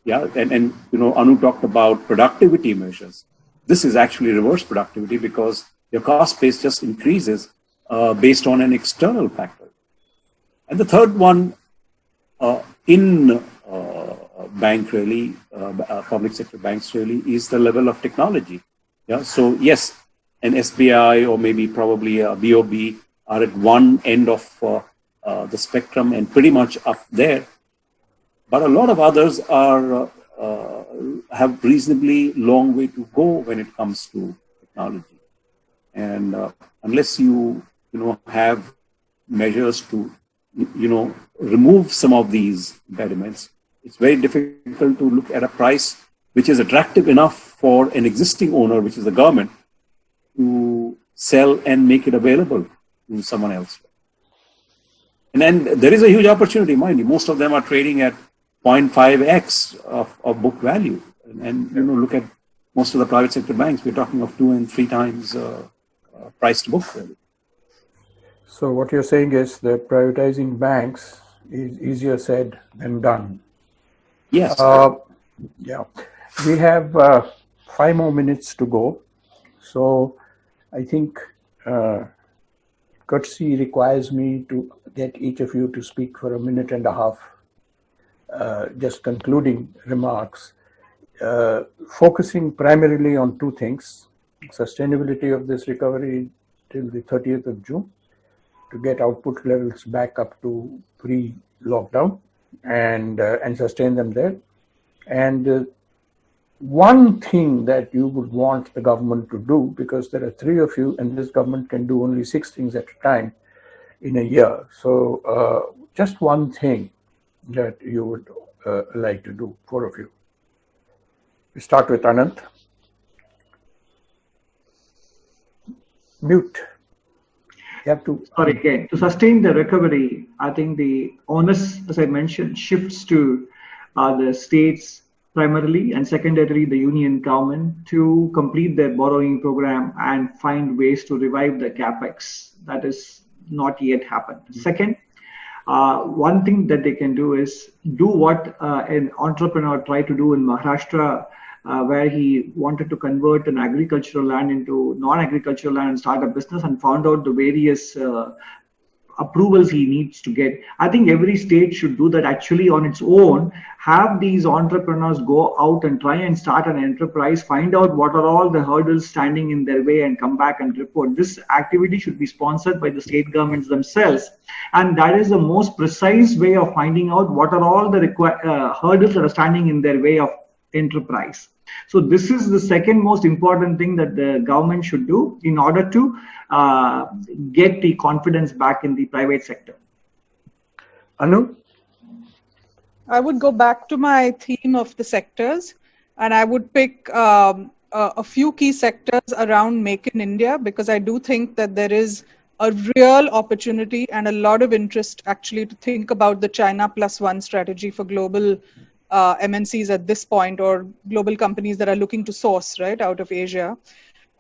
Yeah, and you know, Anu talked about productivity measures. This is actually reverse productivity, because your cost base just increases based on an external factor. And the third one, in bank really, public sector banks really, is the level of technology. Yeah. So yes, an SBI or maybe probably a BOB are at one end of the spectrum and pretty much up there, but a lot of others are have reasonably long way to go when it comes to technology. And unless you have measures to remove some of these impediments, it's very difficult to look at a price which is attractive enough for an existing owner, which is the government, to sell and make it available to someone else. And then there is a huge opportunity, mind you. Most of them are trading at 0.5x of book value. And look at most of the private sector banks, we're talking of 2 and 3 times price to book value. So what you're saying is that privatizing banks is easier said than done. Yes. Yeah. We have 5 more minutes to go. So I think courtesy requires me to get each of you to speak for a minute and a half, just concluding remarks, focusing primarily on 2 things: sustainability of this recovery till the 30th of June, to get output levels back up to pre-lockdown and sustain them there. And one thing that you would want the government to do, because there are 3 of you and this government can do only 6 things at a time in a year. So just one thing that you would like to do, 4 of you. We start with Anant. Mute. You have to. Sorry, again. To sustain the recovery, I think the onus, as I mentioned, shifts to the states primarily, and secondarily the union government, to complete their borrowing program and find ways to revive the capex. That is not yet happened. Second, one thing that they can do is do what an entrepreneur tried to do in Maharashtra, where he wanted to convert an agricultural land into non-agricultural land and start a business, and found out the various approvals he needs to get. I think every state should do that actually on its own. Have these entrepreneurs go out and try and start an enterprise, find out what are all the hurdles standing in their way, and come back and report. This activity should be sponsored by the state governments themselves. And that is the most precise way of finding out what are all the hurdles that are standing in their way of enterprise. So this is the second most important thing that the government should do in order to get the confidence back in the private sector. Anu? I would go back to my theme of the sectors, and I would pick a few key sectors around Make in India, because I do think that there is a real opportunity and a lot of interest actually to think about the China +1 strategy for global MNCs at this point, or global companies that are looking to source right out of Asia.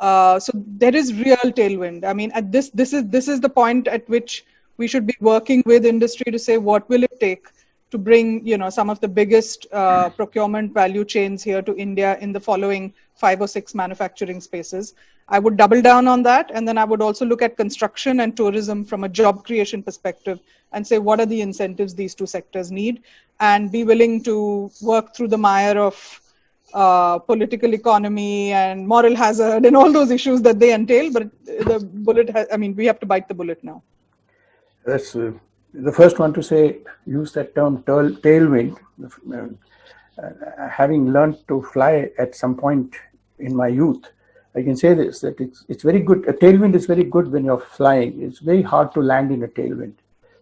So there is real tailwind. I mean, at this is the point at which we should be working with industry to say what will it take to bring, you know, some of the biggest procurement value chains here to India in the following 5 or 6 manufacturing spaces. I would double down on that, and then I would also look at construction and tourism from a job creation perspective and say what are the incentives these two sectors need, and be willing to work through the mire of political economy and moral hazard and all those issues that they entail. But the bullet, I mean, we have to bite the bullet now. That's the first one to say, use that term tailwind. Having learned to fly at some point in my youth, I can say this, that it's very good. A tailwind is very good when you're flying. It's very hard to land in a tailwind.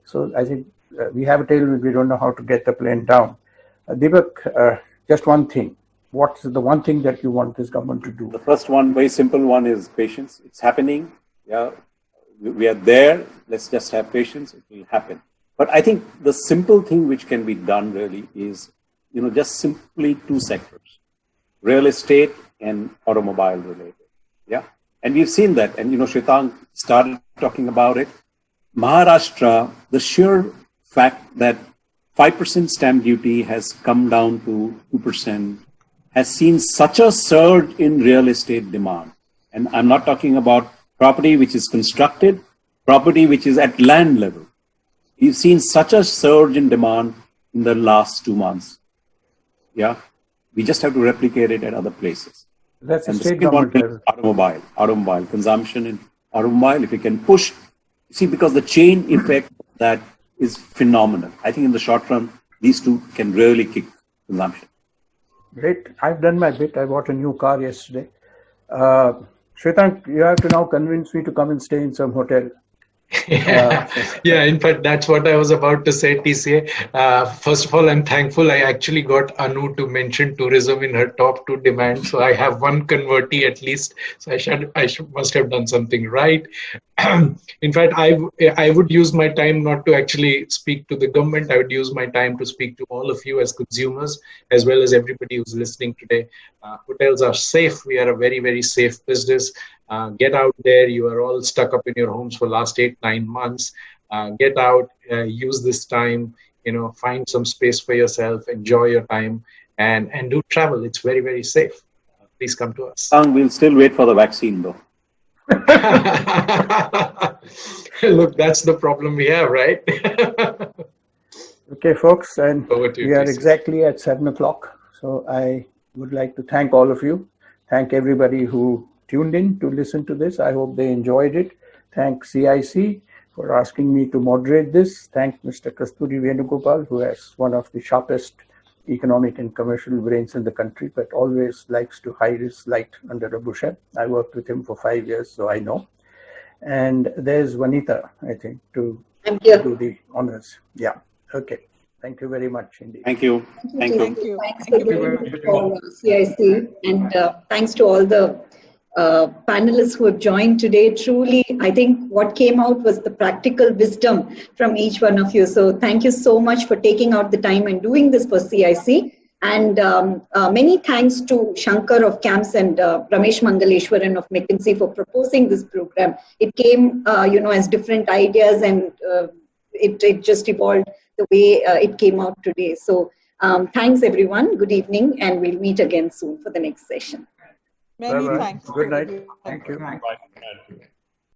So I think we have a tailwind, we don't know how to get the plane down. Deepak, just one thing. What's the one thing that you want this government to do? The first one, very simple one, is patience. It's happening. Yeah, we are there. Let's just have patience. It will happen. But I think the simple thing which can be done really is, you know, just simply 2 sectors, real estate and automobile related. Yeah. And we've seen that. And, you know, Shwetank started talking about it. Maharashtra, the sheer fact that 5% stamp duty has come down to 2%, has seen such a surge in real estate demand. And I'm not talking about property which is constructed, property which is at land level. We've seen such a surge in demand in the last 2 months. Yeah, we just have to replicate it at other places. That's and the state government level. Automobile consumption in automobile. If we can push, see, because the chain effect that is phenomenal. I think in the short run, these two can really kick consumption. Great. I've done my bit. I bought a new car yesterday. Shwetank, you have to now convince me to come and stay in some hotel. Yeah, in fact, that's what I was about to say, TCA. First of all, I'm thankful I actually got Anu to mention tourism in her top 2 demands. So I have one convertee at least. So I must have done something right. In fact, I would use my time not to actually speak to the government. I would use my time to speak to all of you as consumers, as well as everybody who's listening today. Hotels are safe. We are a very, very safe business. Get out there. You are all stuck up in your homes for last 8-9 months. Get out, use this time, you know, find some space for yourself, enjoy your time, and do travel. It's very, very safe. Please come to us. We'll still wait for the vaccine though. Look, that's the problem we have, right? Okay, folks, and you, we are exactly at 7 o'clock. So I would like to thank all of you. Thank everybody who tuned in to listen to this. I hope they enjoyed it. Thank CIC for asking me to moderate this. Thank Mr. Kasturi Venugopal, who has one of the sharpest economic and commercial brains in the country, but always likes to hide his light under a bushel. I worked with him for 5 years, so I know. And there's Vanita, I think, to do the honors. Yeah. Okay. Thank you very much indeed. Thank you. Thank you. Thanks for CIC, and thanks to all the panelists who have joined today. Truly, I think what came out was the practical wisdom from each one of you. So thank you so much for taking out the time and doing this for CIC. And many thanks to Shankar of CAMS and Ramesh Mangaleshwaran of McKinsey for proposing this program. It came, as different ideas, and it just evolved the way it came out today. So thanks everyone. Good evening, and we'll meet again soon for the next session. Many thanks. Good night. Thank you. Bye.